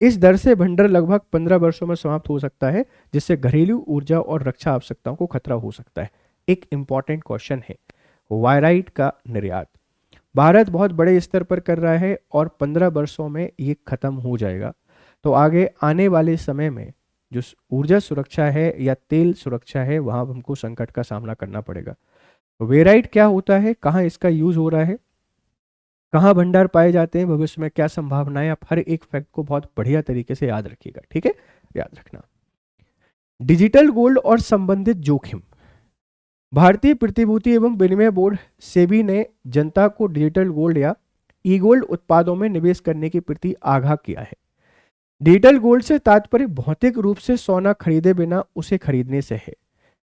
S2: इस दर से भंडार लगभग 15 वर्षों में समाप्त हो सकता है, जिससे घरेलू ऊर्जा और रक्षा आवश्यकताओं को खतरा हो सकता है। एक इंपॉर्टेंट क्वेश्चन है, वायराइट का निर्यात भारत बहुत बड़े स्तर पर कर रहा है और 15 वर्षों में ये खत्म हो जाएगा। तो आगे आने वाले समय में जो ऊर्जा सुरक्षा है या तेल सुरक्षा है, वहां हमको संकट का सामना करना पड़ेगा। वेराइट क्या होता है, कहाँ इसका यूज हो रहा है, कहाँ भंडार पाए जाते हैं, भविष्य में क्या संभावनाएं, आप हर एक फैक्ट को बहुत बढ़िया तरीके से याद रखिएगा। ठीक है, याद रखना। डिजिटल गोल्ड और संबंधित जोखिम। भारतीय प्रतिभूति एवं विनिमय बोर्ड सेबी ने जनता को डिजिटल गोल्ड या ई गोल्ड उत्पादों में निवेश करने के प्रति आगाह किया है। डिजिटल गोल्ड से तात्पर्य भौतिक रूप से सोना खरीदे बिना उसे खरीदने से है।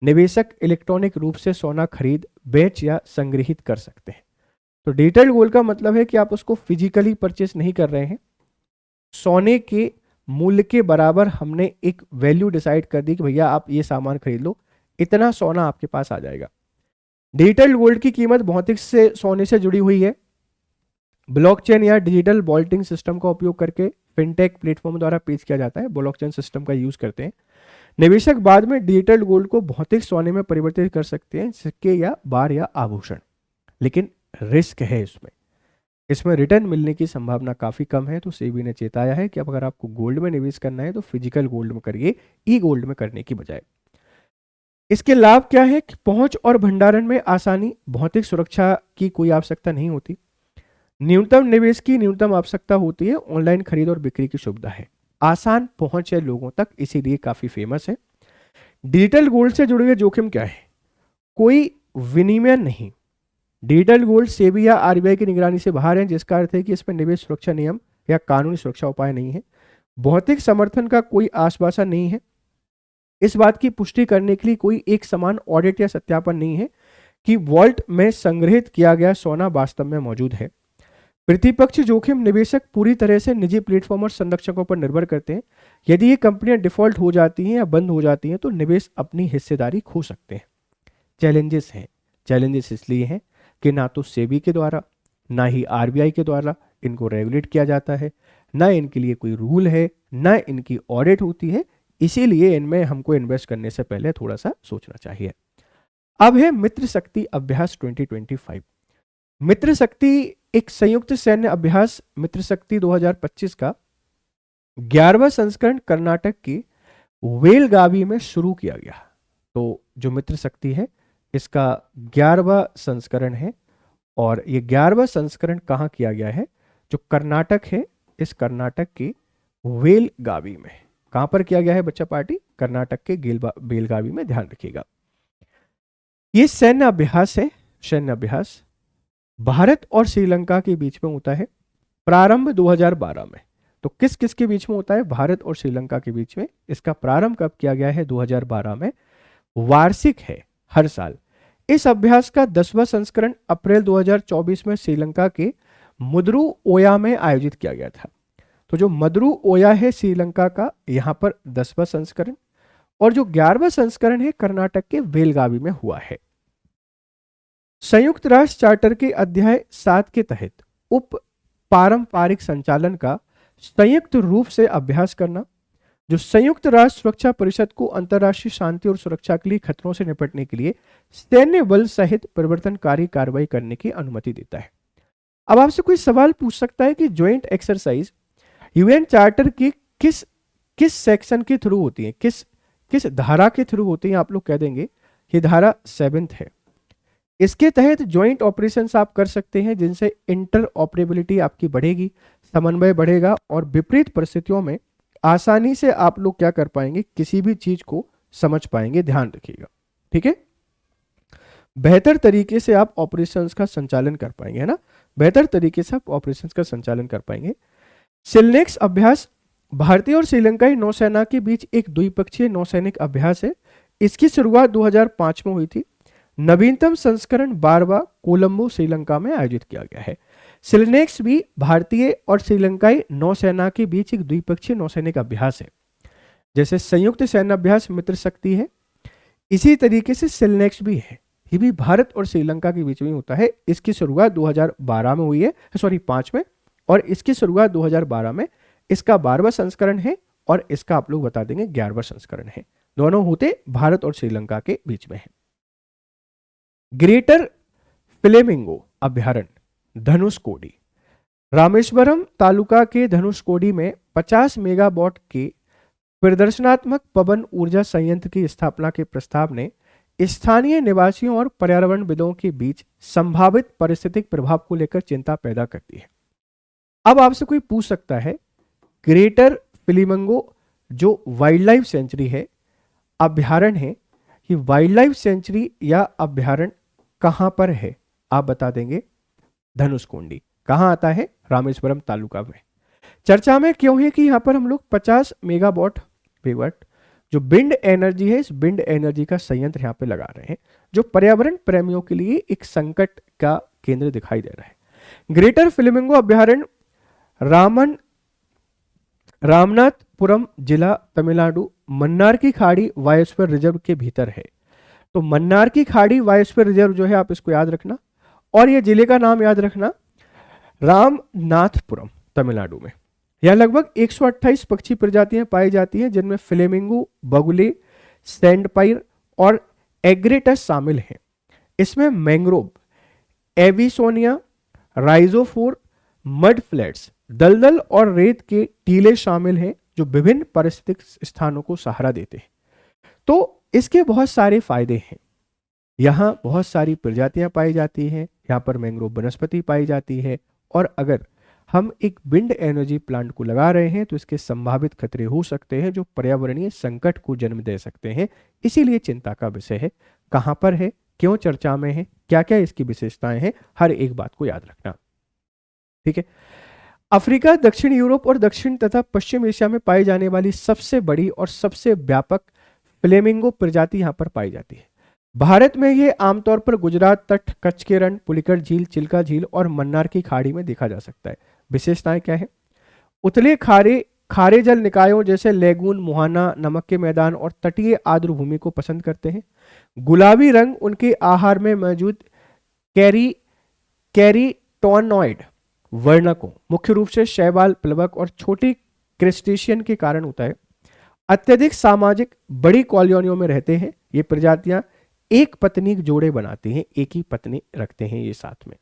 S2: निवेशक इलेक्ट्रॉनिक रूप से सोना खरीद, बेच या संग्रहित कर सकते हैं। तो डिजिटल गोल्ड का मतलब है कि आप उसको फिजिकली परचेस नहीं कर रहे हैं, सोने के मूल्य के बराबर हमने एक वैल्यू डिसाइड कर दी कि भैया आप ये सामान खरीद लो, इतना सोना आपके पास आ जाएगा। डिजिटल गोल्ड की कीमत भौतिक से सोने से जुड़ी हुई है। ब्लॉकचेन या डिजिटल वॉल्टिंग सिस्टम का उपयोग करके फिनटेक प्लेटफॉर्म द्वारा पेश किया जाता है। ब्लॉकचेन सिस्टम का यूज करते हैं। निवेशक बाद में डिजिटल गोल्ड को भौतिक सोने में परिवर्तित कर सकते हैं, सिक्के या बार या आभूषण, लेकिन रिस्क है इसमें रिटर्न मिलने की संभावना काफी कम है। तो सेबी ने चेताया है कि अब अगर आपको गोल्ड में निवेश करना है तो फिजिकल गोल्ड में करिए, ई गोल्ड में करने की बजाय। इसके लाभ क्या है कि पहुंच और भंडारण में आसानी, भौतिक सुरक्षा की कोई आवश्यकता नहीं होती, न्यूनतम निवेश की न्यूनतम आवश्यकता होती है, ऑनलाइन खरीद और बिक्री की सुविधा है, आसान पहुंच है लोगों तक, इसीलिए काफी फेमस है। डिजिटल गोल्ड से जुड़े हुए जोखिम क्या है? कोई विनिमय नहीं। डिजिटल गोल्ड सेबी या आरबीआई की निगरानी से बाहर है, जिसका अर्थ है कि इसमें निवेश सुरक्षा नियम या कानूनी सुरक्षा उपाय नहीं है। भौतिक समर्थन का कोई आश्वासन नहीं है। इस बात की पुष्टि करने के लिए कोई एक समान ऑडिट या सत्यापन नहीं है कि वॉल्ट में संग्रहित किया गया सोना वास्तव में मौजूद है। प्रतिपक्ष जोखिम, निवेशक पूरी तरह से निजी प्लेटफॉर्म और संरक्षकों पर निर्भर करते हैं। यदि ये कंपनियां डिफॉल्ट हो जाती हैं या बंद हो जाती हैं तो निवेश अपनी हिस्सेदारी खो सकते हैं। चैलेंजेस हैं, चैलेंजेस इसलिए हैं कि ना तो सेबी के द्वारा ना ही आरबीआई के द्वारा इनको रेगुलेट किया जाता है, ना इनके लिए कोई रूल है, ना इनकी ऑडिट होती है, इसीलिए इनमें हमको इन्वेस्ट करने से पहले थोड़ा सा सोचना चाहिए। अब है मित्र शक्ति अभ्यास 2025। मित्र शक्ति एक संयुक्त सैन्य अभ्यास मित्र शक्ति 2025 का 11वां संस्करण कर्नाटक की वेलगावी में शुरू किया गया। तो जो मित्र शक्ति है इसका 11वां संस्करण है और ये 11वां संस्करण कहाँ किया गया है? जो कर्नाटक है, इस कर्नाटक की वेलगावी में। कहां पर किया गया है बच्चा पार्टी? कर्नाटक के बेलगावी में, ध्यान रखिएगा। ये सैन्य अभ्यास है, सैन्य अभ्यास भारत और श्रीलंका के बीच में होता है। प्रारंभ 2012 में। तो किस किस के बीच में होता है? भारत और श्रीलंका के बीच में। इसका प्रारंभ कब किया गया है? 2012 में। वार्षिक है, हर साल। इस अभ्यास का 10वां संस्करण अप्रैल 2024 में श्रीलंका के मदुरु ओया में आयोजित किया गया था। तो जो मदुरु ओया है श्रीलंका का, यहां पर 10वां संस्करण, और जो 11वां संस्करण है कर्नाटक के बेलगावी में हुआ है। संयुक्त राष्ट्र चार्टर के अध्याय 7 के तहत उप पारंपरिक संचालन का संयुक्त रूप से अभ्यास करना, जो संयुक्त राष्ट्र सुरक्षा परिषद को अंतर्राष्ट्रीय शांति और सुरक्षा के लिए खतरों से निपटने के लिए सैन्य बल सहित परिवर्तनकारी कार्रवाई करने की अनुमति देता है। अब आपसे कोई सवाल पूछ सकता है कि ज्वाइंट एक्सरसाइज यूएन चार्टर की किस सेक्शन के थ्रू होती है, किस धारा के थ्रू होती है? आप लोग कह देंगे ये धारा 7 है। इसके तहत ज्वाइंट ऑपरेशंस आप कर सकते हैं, जिनसे इंटर ऑपरेबिलिटी आपकी बढ़ेगी, समन्वय बढ़ेगा और विपरीत परिस्थितियों में आसानी से आप लोग क्या कर पाएंगे? किसी भी चीज को समझ पाएंगे। ध्यान रखिएगा, ठीक है। बेहतर तरीके से आप ऑपरेशंस का संचालन कर पाएंगे, है ना। बेहतर तरीके से आप ऑपरेशंस का संचालन कर पाएंगे। सिलनेक्स अभ्यास भारतीय और श्रीलंकाई नौसेना के बीच एक द्विपक्षीय नौसैनिक अभ्यास है। इसकी शुरुआत 2005 में हुई थी। नवीनतम संस्करण 12वां कोलंबो श्रीलंका में आयोजित किया गया है। सिलनेक्स भी भारतीय और श्रीलंकाई नौसेना के बीच एक द्विपक्षीय नौसैनिक अभ्यास है। जैसे संयुक्त सैन्य अभ्यास मित्र शक्ति है, इसी तरीके से सिलनेक्स भी है। ये भी भारत और श्रीलंका के बीच में होता है। इसकी शुरुआत 2012 में हुई है, सॉरी 5 में, और इसकी शुरुआत 2012 में। इसका 12वां संस्करण है और इसका आप लोग बता देंगे 11वां संस्करण है। दोनों होते भारत और श्रीलंका के बीच में है। ग्रेटर फ्लेमिंगो अभयारण्य धनुषकोडी, रामेश्वरम तालुका के धनुषकोडी में 50 मेगावाट के प्रदर्शनात्मक पवन ऊर्जा संयंत्र की स्थापना के प्रस्ताव ने स्थानीय निवासियों और पर्यावरणविदों के बीच संभावित पारिस्थितिक प्रभाव को लेकर चिंता पैदा करती है। अब आपसे कोई पूछ सकता है, ग्रेटर फ्लेमिंगो जो वाइल्ड लाइफ सेंचुरी है, अभयारण्य है, ये वाइल्ड लाइफ सेंचुरी या अभयारण्य कहां पर है? आप बता देंगे धनुषकोडी। कहां आता है? रामेश्वरम तालुका में। चर्चा में क्यों है कि यहां पर हम लोग 50 मेगावाट जो विंड एनर्जी है, इस विंड एनर्जी का संयंत्र यहां पे लगा रहे हैं, जो पर्यावरण प्रेमियों के लिए एक संकट का केंद्र दिखाई दे रहा है। ग्रेटर फ्लेमिंगो अभयारण्य रामनाथपुरम जिला तमिलनाडु मन्नार की खाड़ी बायोस्फीयर रिजर्व के भीतर है। तो मन्नार की खाड़ी बायोस्फीयर रिजर्व जो है, आप इसको याद रखना, और ये जिले का नाम याद रखना, रामनाथपुरम तमिलनाडु में। यह लगभग 128 पक्षी प्रजातियां पाई जाती हैं, जिनमें फ्लेमिंगो, बगुले, सैंडपाइर और एग्रेटस शामिल हैं। इसमें मैंग्रोव, एविसोनिया, राइजोफोर, मड फ्लैट्स, दलदल और रेत के टीले शामिल हैं, जो विभिन्न पारिस्थितिक स्थानों को सहारा देते हैं। तो इसके बहुत सारे फायदे हैं। यहाँ बहुत सारी प्रजातियां पाई जाती हैं, यहाँ पर मैंग्रोव वनस्पति पाई जाती है, और अगर हम एक विंड एनर्जी प्लांट को लगा रहे हैं तो इसके संभावित खतरे हो सकते हैं, जो पर्यावरणीय संकट को जन्म दे सकते हैं। इसीलिए चिंता का विषय है। कहां पर है, क्यों चर्चा में है, क्या क्या इसकी विशेषताएं हैं, हर एक बात को याद रखना। ठीक है। अफ्रीका, दक्षिण यूरोप और दक्षिण तथा पश्चिम एशिया में पाई जाने वाली सबसे बड़ी और सबसे व्यापक फ्लेमिंगो प्रजाति यहां पर पाई जाती है। भारत में ये आमतौर पर गुजरात तट, कच्छ के रण, पुलिकट झील, चिल्का झील और मन्नार की खाड़ी में देखा जा सकता है। विशेषताएं क्या है? उतले खारे जल निकायों जैसे लेगून, मुहाना, नमक के मैदान और तटीय आर्द्र भूमि को पसंद करते हैं। गुलाबी रंग उनके आहार में मौजूद कैरीटोनॉइड वर्णकों, मुख्य रूप से शैवाल, प्लवक और छोटी क्रेस्टेशियन के कारण होता है। अत्यधिक सामाजिक बड़ी कॉलोनियों में रहते हैं। ये प्रजातियां एक पत्नी जोड़े बनाती हैं, एक ही पत्नी रखते हैं ये साथ में।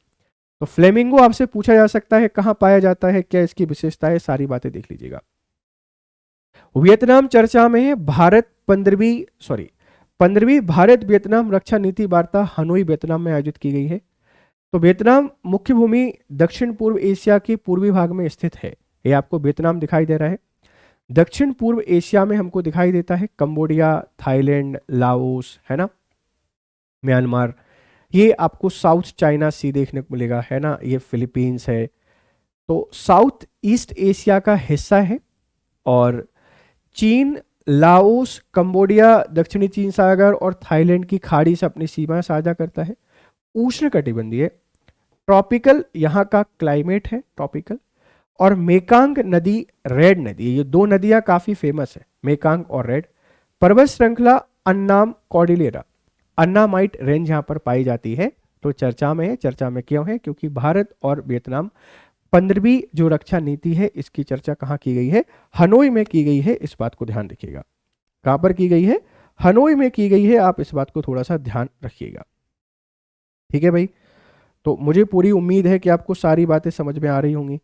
S2: तो फ्लेमिंगो आपसे पूछा जा सकता है कहां पाया जाता है, क्या इसकी विशेषता है, सारी बातें देख लीजिएगा। वियतनाम चर्चा में है। 15वीं भारत वियतनाम रक्षा नीति वार्ता हनोई वियतनाम में आयोजित की गई है। तो वियतनाम मुख्य भूमि दक्षिण पूर्व एशिया के पूर्वी भाग में स्थित है। ये आपको वियतनाम दिखाई दे रहा है। दक्षिण पूर्व एशिया में हमको दिखाई देता है कंबोडिया, थाईलैंड, लाओस, है ना, म्यांमार। ये आपको साउथ चाइना सी देखने को मिलेगा, है ना, ये फिलीपींस है। तो साउथ ईस्ट एशिया का हिस्सा है, और चीन, लाओस, कंबोडिया दक्षिणी चीन सागर और थाईलैंड की खाड़ी से अपनी सीमा साझा करता है। उष्णकटिबंधीय ट्रॉपिकल यहाँ का क्लाइमेट है, ट्रॉपिकल। और मेकांग नदी, रेड नदी, ये दो नदियां काफी फेमस है, मेकांग और रेड। पर्वत श्रृंखला अन्नाम कॉर्डिलेरा, अन्नामाइट रेंज यहाँ पर पाई जाती है। तो चर्चा में है। चर्चा में क्यों है? क्योंकि भारत और वियतनाम 15वीं जो रक्षा नीति है, इसकी चर्चा कहाँ की गई है? हनोई में की गई है। इस बात को ध्यान रखिएगा। कहाँ पर की गई है? हनोई में की गई है। आप इस बात को थोड़ा सा ध्यान रखिएगा। ठीक है भाई। तो मुझे पूरी उम्मीद है कि आपको सारी बातें समझ में आ रही होंगी,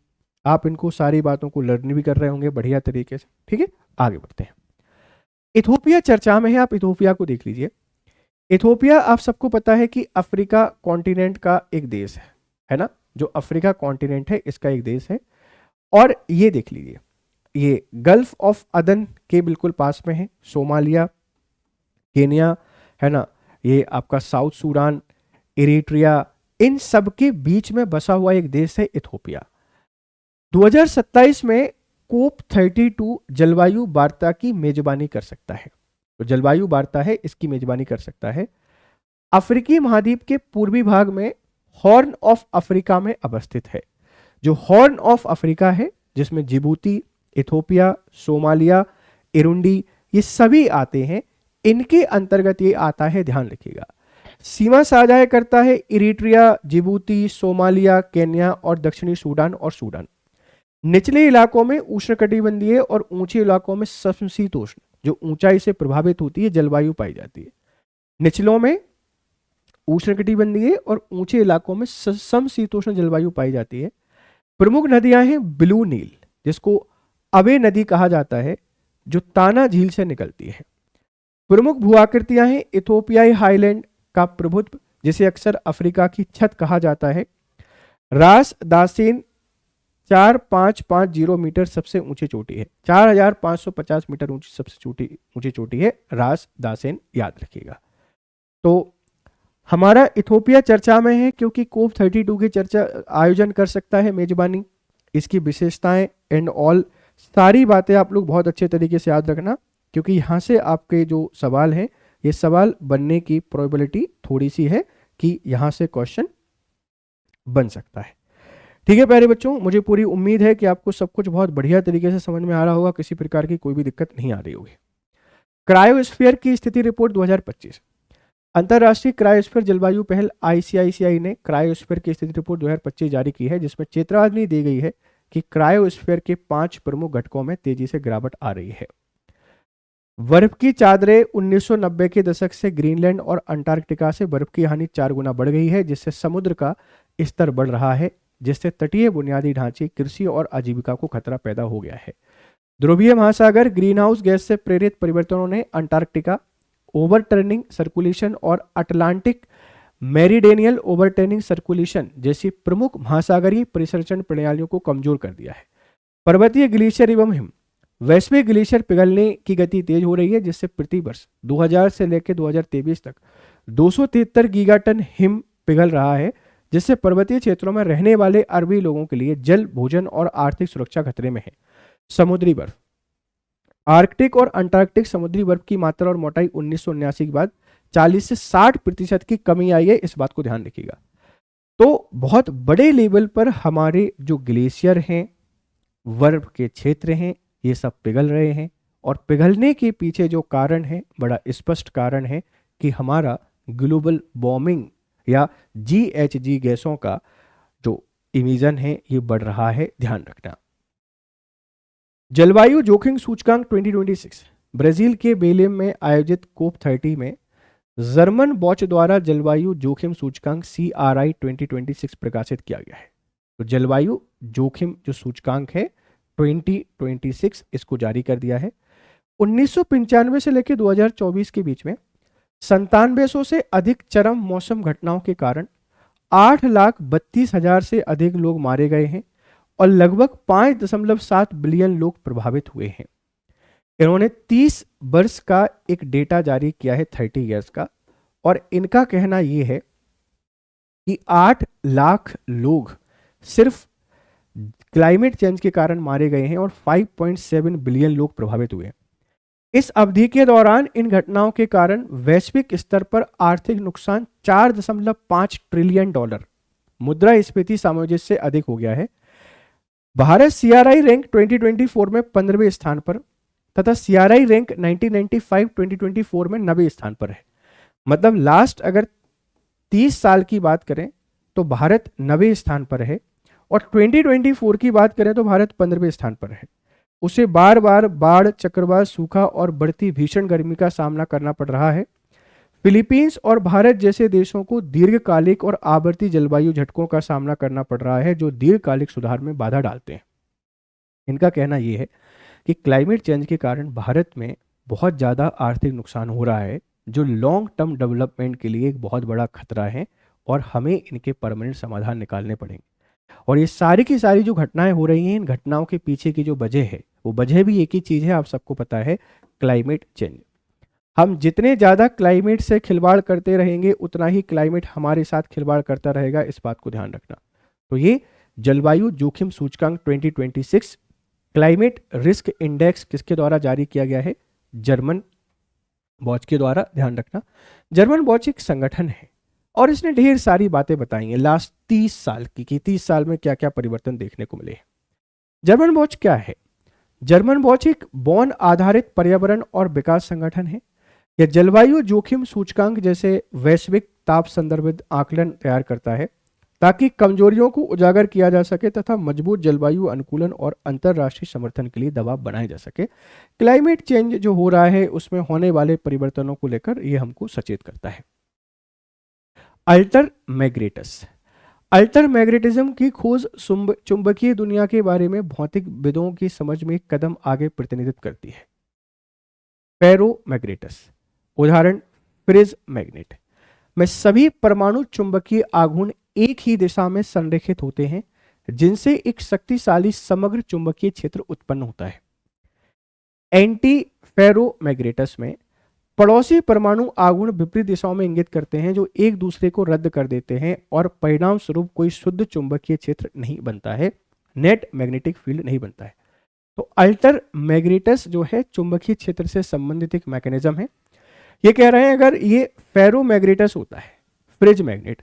S2: आप इनको सारी बातों को लर्न भी कर रहे होंगे बढ़िया तरीके से। ठीक है, आगे बढ़ते हैं। इथोपिया चर्चा में है। आप इथोपिया को देख लीजिए। इथोपिया आप सबको पता है कि अफ्रीका कॉन्टिनेंट का एक देश है ना, जो अफ्रीका कॉन्टिनेंट है इसका एक देश है। और ये देख लीजिए, ये गल्फ ऑफ अदन के बिल्कुल पास में है। सोमालिया, केनिया, है ना, ये आपका साउथ सूडान, इरिट्रिया, इन सब के बीच में बसा हुआ एक देश है इथोपिया। 2027 में कोप 32 जलवायु वार्ता की मेजबानी कर सकता है। तो जलवायु वार्ता है, इसकी मेजबानी कर सकता है। अफ्रीकी महाद्वीप के पूर्वी भाग में हॉर्न ऑफ अफ्रीका में अवस्थित है। जो हॉर्न ऑफ अफ्रीका है, जिसमें जिबूती, इथोपिया, सोमालिया, इरुंडी, ये सभी आते हैं, इनके अंतर्गत ये आता है, ध्यान रखिएगा। सीमा साझा करता है इरिट्रिया, जिबूती, सोमालिया, केन्या और दक्षिणी सूडान और सूडान। निचले इलाकों में उष्णकटिबंधीय और ऊंचे इलाकों में समशीतोष्ण, जो ऊंचाई से प्रभावित होती है, जलवायु पाई जाती है। निचलों में उष्णकटिबंधीय और ऊंचे इलाकों में समशीतोष्ण जलवायु पाई जाती है। प्रमुख नदियां हैं ब्लू नील, जिसको अबे नदी कहा जाता है, जो ताना झील से निकलती है। प्रमुख भूआकृतियां हैं इथोपियाई हाईलैंड का प्रभुत्व, जिसे अक्सर अफ्रीका की छत कहा जाता है। रास दासेन 4550 मीटर सबसे ऊंची चोटी है। 4550 मीटर ऊंची सबसे ऊंची चोटी है रास दासेन, याद रखिएगा। तो हमारा इथोपिया चर्चा में है क्योंकि कोप 32 की चर्चा आयोजन कर सकता है, मेजबानी, इसकी विशेषताएं एंड ऑल सारी बातें आप लोग बहुत अच्छे तरीके से याद रखना, क्योंकि यहां से आपके जो सवाल हैं, ये सवाल बनने की प्रोबेबिलिटी थोड़ी सी है कि यहां से क्वेश्चन बन सकता है। ठीक है प्यारे बच्चों, मुझे पूरी उम्मीद है कि आपको सब कुछ बहुत बढ़िया तरीके से समझ में आ रहा होगा, किसी प्रकार की कोई भी दिक्कत नहीं आ रही होगी। क्रायोस्फीयर की स्थिति रिपोर्ट 2025। अंतरराष्ट्रीय क्रायोस्फीयर जलवायु पहल ICICI ने क्रायोस्फीयर की स्थिति रिपोर्ट 2025 जारी की है, जिसमें चेतावनी दी गई है कि क्रायोस्फीयर के 5 प्रमुख घटकों में तेजी से गिरावट आ रही है। बर्फ की चादरें 1990 के दशक से ग्रीनलैंड और अंटार्कटिका से बर्फ की हानि 4 गुना बढ़ गई है, जिससे समुद्र का स्तर बढ़ रहा है, जिससे तटीय बुनियादी ढांचे, कृषि और आजीविका को खतरा पैदा हो गया है। ध्रुवीय महासागर ग्रीन हाउस गैस से प्रेरित परिवर्तनों ने अंटार्कटिका ओवरटर्निंग सर्कुलेशन और अटलांटिक मेरिडेनियल ओवरटर्निंग सर्कुलेशन जैसी प्रमुख महासागरीय परिसंचरण प्रणालियों को कमजोर कर दिया है। पर्वतीय ग्लेशियर एवं हिम, वैश्विक ग्लेशियर पिघलने की गति तेज हो रही है, जिससे प्रति वर्ष 2000 से लेकर 2023 तक 273 गीगाटन हिम पिघल रहा है, जिससे पर्वतीय क्षेत्रों में रहने वाले अरबी लोगों के लिए जल, भोजन और आर्थिक सुरक्षा खतरे में है। समुद्री बर्फ, आर्कटिक और अंटार्कटिक समुद्री बर्फ की मात्रा और मोटाई 1979 के बाद 40 से 60% की कमी आई है, इस बात को ध्यान रखिएगा। तो बहुत बड़े लेवल पर हमारे जो ग्लेशियर हैं, बर्फ के क्षेत्र हैं, ये सब पिघल रहे हैं, और पिघलने के पीछे जो कारण है, बड़ा स्पष्ट कारण है कि हमारा ग्लोबल वार्मिंग या GHG गैसों का जो इमिशन है ये बढ़ रहा है, ध्यान रखना। जलवायु जोखिम सूचकांक 2026 ब्राजील के बेलेम में आयोजित कोप 30 में जर्मन वॉच द्वारा जलवायु जोखिम सूचकांक CRI 2026 प्रकाशित किया गया है। तो जलवायु जोखिम जो सूचकांक है 2026 इसको जारी कर दिया है। 1995 से लेकर 2024 के बीच में 9700 से अधिक चरम मौसम घटनाओं के कारण 8,32,000 से अधिक लोग मारे गए हैं और लगभग 5.7 बिलियन लोग प्रभावित हुए हैं। इन्होंने 30 वर्ष का एक डेटा जारी किया है, 30 इयर्स का, और इनका कहना यह है कि 8 लाख लोग सिर्फ क्लाइमेट चेंज के कारण मारे गए हैं और 5.7 बिलियन लोग प्रभावित हुए हैं। इस अवधि के दौरान इन घटनाओं के कारण वैश्विक स्तर पर आर्थिक नुकसान 4.5 ट्रिलियन डॉलर मुद्रास्फीति सामंजस्य से अधिक हो गया है। भारत CRI रैंक 2024 में 15वें स्थान पर तथा CRI रैंक 1995 2024 में 9वें स्थान पर है। मतलब लास्ट अगर 30 साल की बात करें तो भारत 9वें स्थान पर है, और 2024 की बात करें तो भारत 15वें स्थान पर है। उसे बार बार बाढ़, चक्रवात, सूखा और बढ़ती भीषण गर्मी का सामना करना पड़ रहा है। फिलीपींस और भारत जैसे देशों को दीर्घकालिक और आवर्ती जलवायु झटकों का सामना करना पड़ रहा है, जो दीर्घकालिक सुधार में बाधा डालते हैं। इनका कहना यह है कि क्लाइमेट चेंज के कारण भारत में बहुत ज़्यादा आर्थिक नुकसान हो रहा है, जो लॉन्ग टर्म डेवलपमेंट के लिए एक बहुत बड़ा खतरा है, और हमें इनके परमानेंट समाधान निकालने पड़ेंगे। और ये सारी की सारी जो घटनाएं हो रही हैं, इन घटनाओं के पीछे की जो वजह है, वो वजह भी एक ही चीज़ है, आप सबको पता है, क्लाइमेट चेंज। हम जितने ज़्यादा क्लाइमेट से खिलवाड़ करते रहेंगे, उतना ही क्लाइमेट हमारे साथ खिलवाड़ करता रहेगा, इस बात को ध्यान रखना। तो ये जलवायु जोखिम सूचकांक 2026 क्लाइमेट रिस्क इंडेक्स किसके द्वारा जारी किया गया है? जर्मन वॉच के द्वारा, ध्यान रखना। जर्मन वॉच एक संगठन है और इसने ढेर सारी बातें बताई हैं लास्ट 30 साल की, कि 30 साल में क्या क्या परिवर्तन देखने को मिले हैं। जर्मन वॉच क्या है? जर्मन वॉच एक बॉन आधारित पर्यावरण और विकास संगठन है। यह जलवायु जोखिम सूचकांक जैसे वैश्विक ताप संदर्भित आकलन तैयार करता है ताकि कमजोरियों को उजागर किया जा सके तथा मजबूत जलवायु अनुकूलन और अंतरराष्ट्रीय समर्थन के लिए दबाव बनाया जा सके। क्लाइमेट चेंज जो हो रहा है उसमें होने वाले परिवर्तनों को लेकर ये हमको सचेत करता है। अल्टर मैग्नेटस, अल्टर मैग्नेटिज्म की खोज चुंबकीय दुनिया के बारे में भौतिक विदों की समझ में एक कदम आगे प्रतिनिधित्व करती है। फेरोमैग्नेटस, उदाहरण फ्रिज मैग्नेट में सभी परमाणु चुंबकीय आघूर्ण एक ही दिशा में संरेखित होते हैं जिनसे एक शक्तिशाली समग्र चुंबकीय क्षेत्र उत्पन्न होता है। एंटी फेरोमैग्नेटस में पड़ोसी परमाणु आघूर्ण विपरीत दिशाओं में इंगित करते हैं जो एक दूसरे को रद्द कर देते हैं और परिणाम स्वरूप कोई शुद्ध चुंबकीय क्षेत्र नहीं बनता है, नेट मैग्नेटिक फील्ड नहीं बनता है। तो अल्टर मैग्नेटस जो है चुंबकीय क्षेत्र से संबंधित एक मैकेनिज्म है। ये कह रहे हैं अगर ये फेरोमैग्नेटस होता है, फ्रिज मैग्नेट,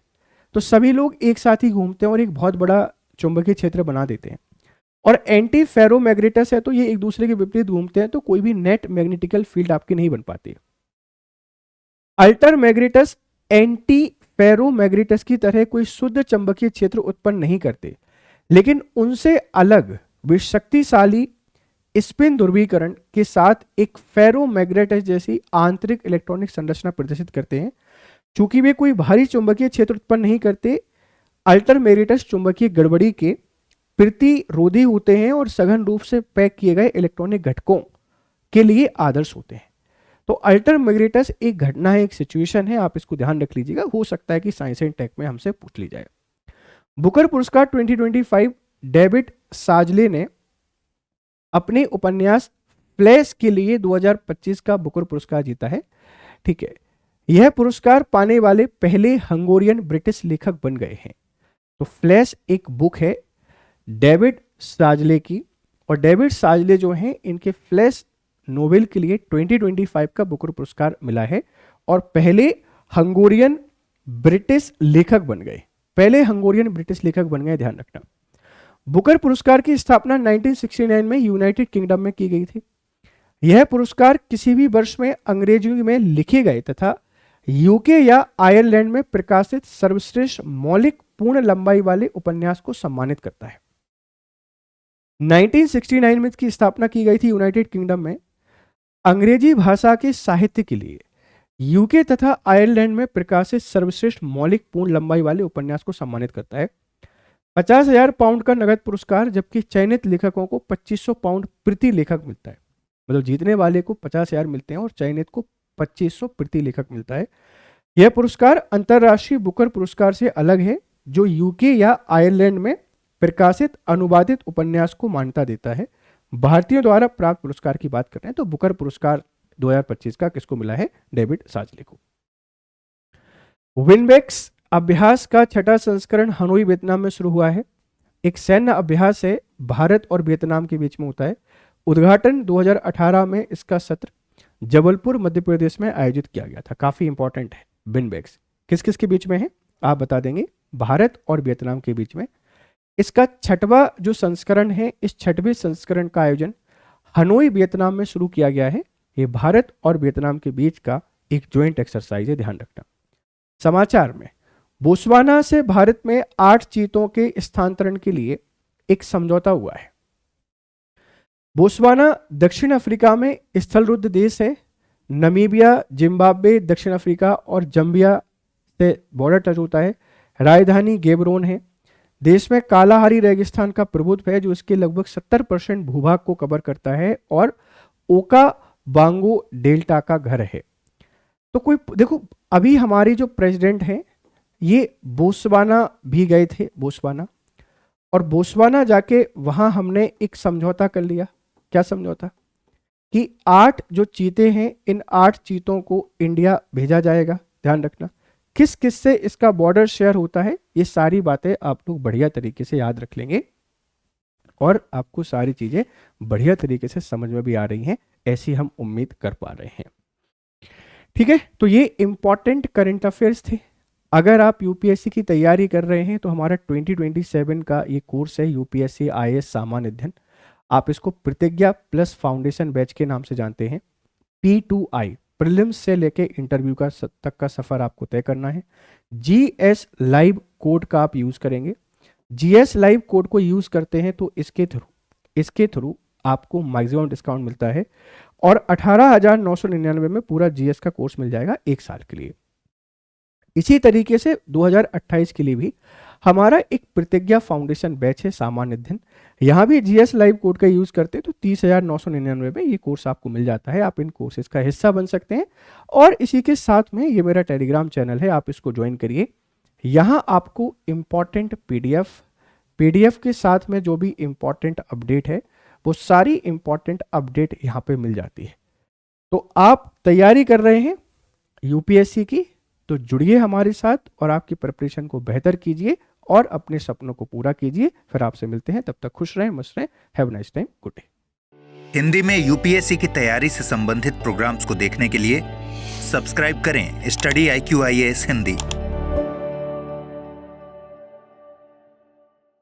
S2: तो सभी लोग एक साथ ही घूमते हैं और एक बहुत बड़ा चुंबकीय क्षेत्र बना देते हैं। और एंटी फेरोमैग्नेटस है तो ये एक दूसरे के विपरीत घूमते हैं तो कोई भी नेट मैग्नेटिकल फील्ड आपकी नहीं बन पाती। अल्टर मैग्नेटस एंटी फेरोमैग्नेटस की तरह कोई शुद्ध चुंबकीय क्षेत्र उत्पन्न नहीं करते, लेकिन उनसे अलग वे शक्तिशाली स्पिन ध्रुवीकरण के साथ एक फेरोमैग्नेटस जैसी आंतरिक इलेक्ट्रॉनिक संरचना प्रदर्शित करते हैं। चूंकि वे कोई भारी चुंबकीय क्षेत्र उत्पन्न नहीं करते, अल्टर मैग्नेटस चुंबकीय गड़बड़ी के प्रतिरोधी होते हैं और सघन रूप से पैक किए गए इलेक्ट्रॉनिक घटकों के लिए आदर्श होते हैं। तो अल्टर मैग्नेटस एक घटना है, एक सिचुएशन है, आप इसको ध्यान रख लीजिएगा, हो सकता है कि साइंस एंड टेक में हमसे पूछ ली जाए। बुकर पुरस्कार 2025 डेविड साजले ने अपने उपन्यास फ्लैश के लिए 2025 का बुकर पुरस्कार जीता है। ठीक है, यह पुरस्कार पाने वाले पहले हंगोरियन ब्रिटिश लेखक बन गए हैं। तो फ्लैश एक बुक है डेविड साजले की, और डेविड साजले जो हैं इनके फ्लैश नोवेल के लिए 2025 का बुकर पुरस्कार मिला है और पहले हंगोरियन ब्रिटिश लेखक बन गए, पहले हंगोरियन ब्रिटिश लेखक बन गए, ध्यान रखना। बुकर पुरस्कार की स्थापना 1969 में यूनाइटेड किंगडम में की गई थी। यह पुरस्कार किसी भी वर्ष में अंग्रेजी में लिखे गए तथा यूके या आयरलैंड में प्रकाशित सर्वश्रेष्ठ मौलिक पूर्ण लंबाई वाले उपन्यास को सम्मानित करता है। 1969 में इसकी स्थापना की गई थी यूनाइटेड किंगडम में। अंग्रेजी भाषा के साहित्य के लिए यूके तथा आयरलैंड में प्रकाशित सर्वश्रेष्ठ मौलिक पूर्ण लंबाई वाले उपन्यास को सम्मानित करता है। 50,000 पाउंड का नगद पुरस्कार, जबकि चयनित लेखकों को 2500 पाउंड प्रति लेखक मिलता है। मतलब जीतने वाले को 50,000 मिलते हैं और चयनित को 2500 प्रति लेखक मिलता है। यह पुरस्कार अंतर्राष्ट्रीय बुकर पुरस्कार से अलग है जो यूके या आयरलैंड में प्रकाशित अनुवादित उपन्यास को मान्यता देता है। भारतीयों द्वारा प्राप्त पुरस्कार की बात कर रहे हैं तो बुकर पुरस्कार 2025 का किसको मिला है? डेविड साजले को। विनबेक्स अभ्यास का छठा संस्करण हनोई वियतनाम में शुरू हुआ है। एक सैन्य अभ्यास है, भारत और वियतनाम के बीच में होता है। उद्घाटन 2018 में इसका सत्र जबलपुर मध्य प्रदेश में आयोजित किया गया था। काफी इंपॉर्टेंट है। विनबेक्स किस किस के बीच में है आप बता देंगे? भारत और वियतनाम के बीच में। इसका छठवां जो संस्करण है, इस छठवें संस्करण का आयोजन हनोई वियतनाम में शुरू किया गया है। ये भारत और वियतनाम के बीच का एक ज्वाइंट एक्सरसाइज है, ध्यान रखना। समाचार में बोत्सवाना से भारत में 8 चीतों के स्थानांतरण के लिए एक समझौता हुआ है। बोत्सवाना दक्षिण अफ्रीका में स्थलरुद्ध देश है। नमीबिया, जिम्बाब्वे, दक्षिण अफ्रीका और जम्बिया से बॉर्डर टच होता है। राजधानी गेबरोन है। देश में कालाहारी रेगिस्तान का प्रभुत्व है जो इसके लगभग 70% भूभाग को कवर करता है और ओका बांगो डेल्टा का घर है। तो कोई देखो, अभी हमारी जो प्रेसिडेंट हैं ये बोत्सवाना भी गए थे, बोत्सवाना, और बोत्सवाना जाके वहां हमने एक समझौता कर लिया। क्या समझौता? कि 8 जो चीते हैं, इन 8 चीतों को इंडिया भेजा जाएगा। ध्यान रखना किस किस से इसका बॉर्डर शेयर होता है, ये सारी बातें आप लोग बढ़िया तरीके से याद रख लेंगे और आपको सारी चीजें बढ़िया तरीके से समझ में भी आ रही हैं, ऐसी हम उम्मीद कर पा रहे हैं। ठीक है, तो ये इंपॉर्टेंट करंट अफेयर्स थे। अगर आप यूपीएससी की तैयारी कर रहे हैं तो हमारा 2027 का ये कोर्स है यूपीएससी आईएएस सामान्य अध्ययन। आप इसको प्रतिज्ञा प्लस फाउंडेशन बैच के नाम से जानते हैं। P2I प्रीलिम्स से लेके इंटरव्यू का तक का सफ़र आपको तय करना है। GS लाइव कोड का आप यूज़ करेंगे। GS लाइव कोड को यूज़ करते हैं तो इसके थ्रू आपको मैक्सिमम डिस्काउंट मिलता है और 18,999 में पूरा GS का कोर्स मिल जाएगा 1 साल के लिए। इसी तरीके से 2028 के लिए भी हमारा एक प्रतिज्ञा फाउंडेशन बैच है सामान्य अध्ययन। यहाँ भी GS लाइव कोड का यूज़ करते हैं तो 30,999 में ये कोर्स आपको मिल जाता है। आप इन कोर्सेज का हिस्सा बन सकते हैं और इसी के साथ में ये मेरा टेलीग्राम चैनल है, आप इसको ज्वाइन करिए। यहाँ आपको इम्पॉर्टेंट PDF के साथ में जो भी इम्पॉर्टेंट अपडेट है वो सारी इम्पॉर्टेंट अपडेट यहाँ पे मिल जाती है। तो आप तैयारी कर रहे हैं UPSC की, तो जुड़िए हमारे साथ और आपकी प्रिपरेशन को बेहतर कीजिए और अपने सपनों को पूरा कीजिए। फिर आपसे मिलते हैं, तब तक खुश रहें, मस्त रहें। Have nice time, good day.
S1: Hindi में UPSC की तैयारी से संबंधित प्रोग्राम्स को देखने के लिए सब्सक्राइब करें स्टडी IQ IAS हिंदी।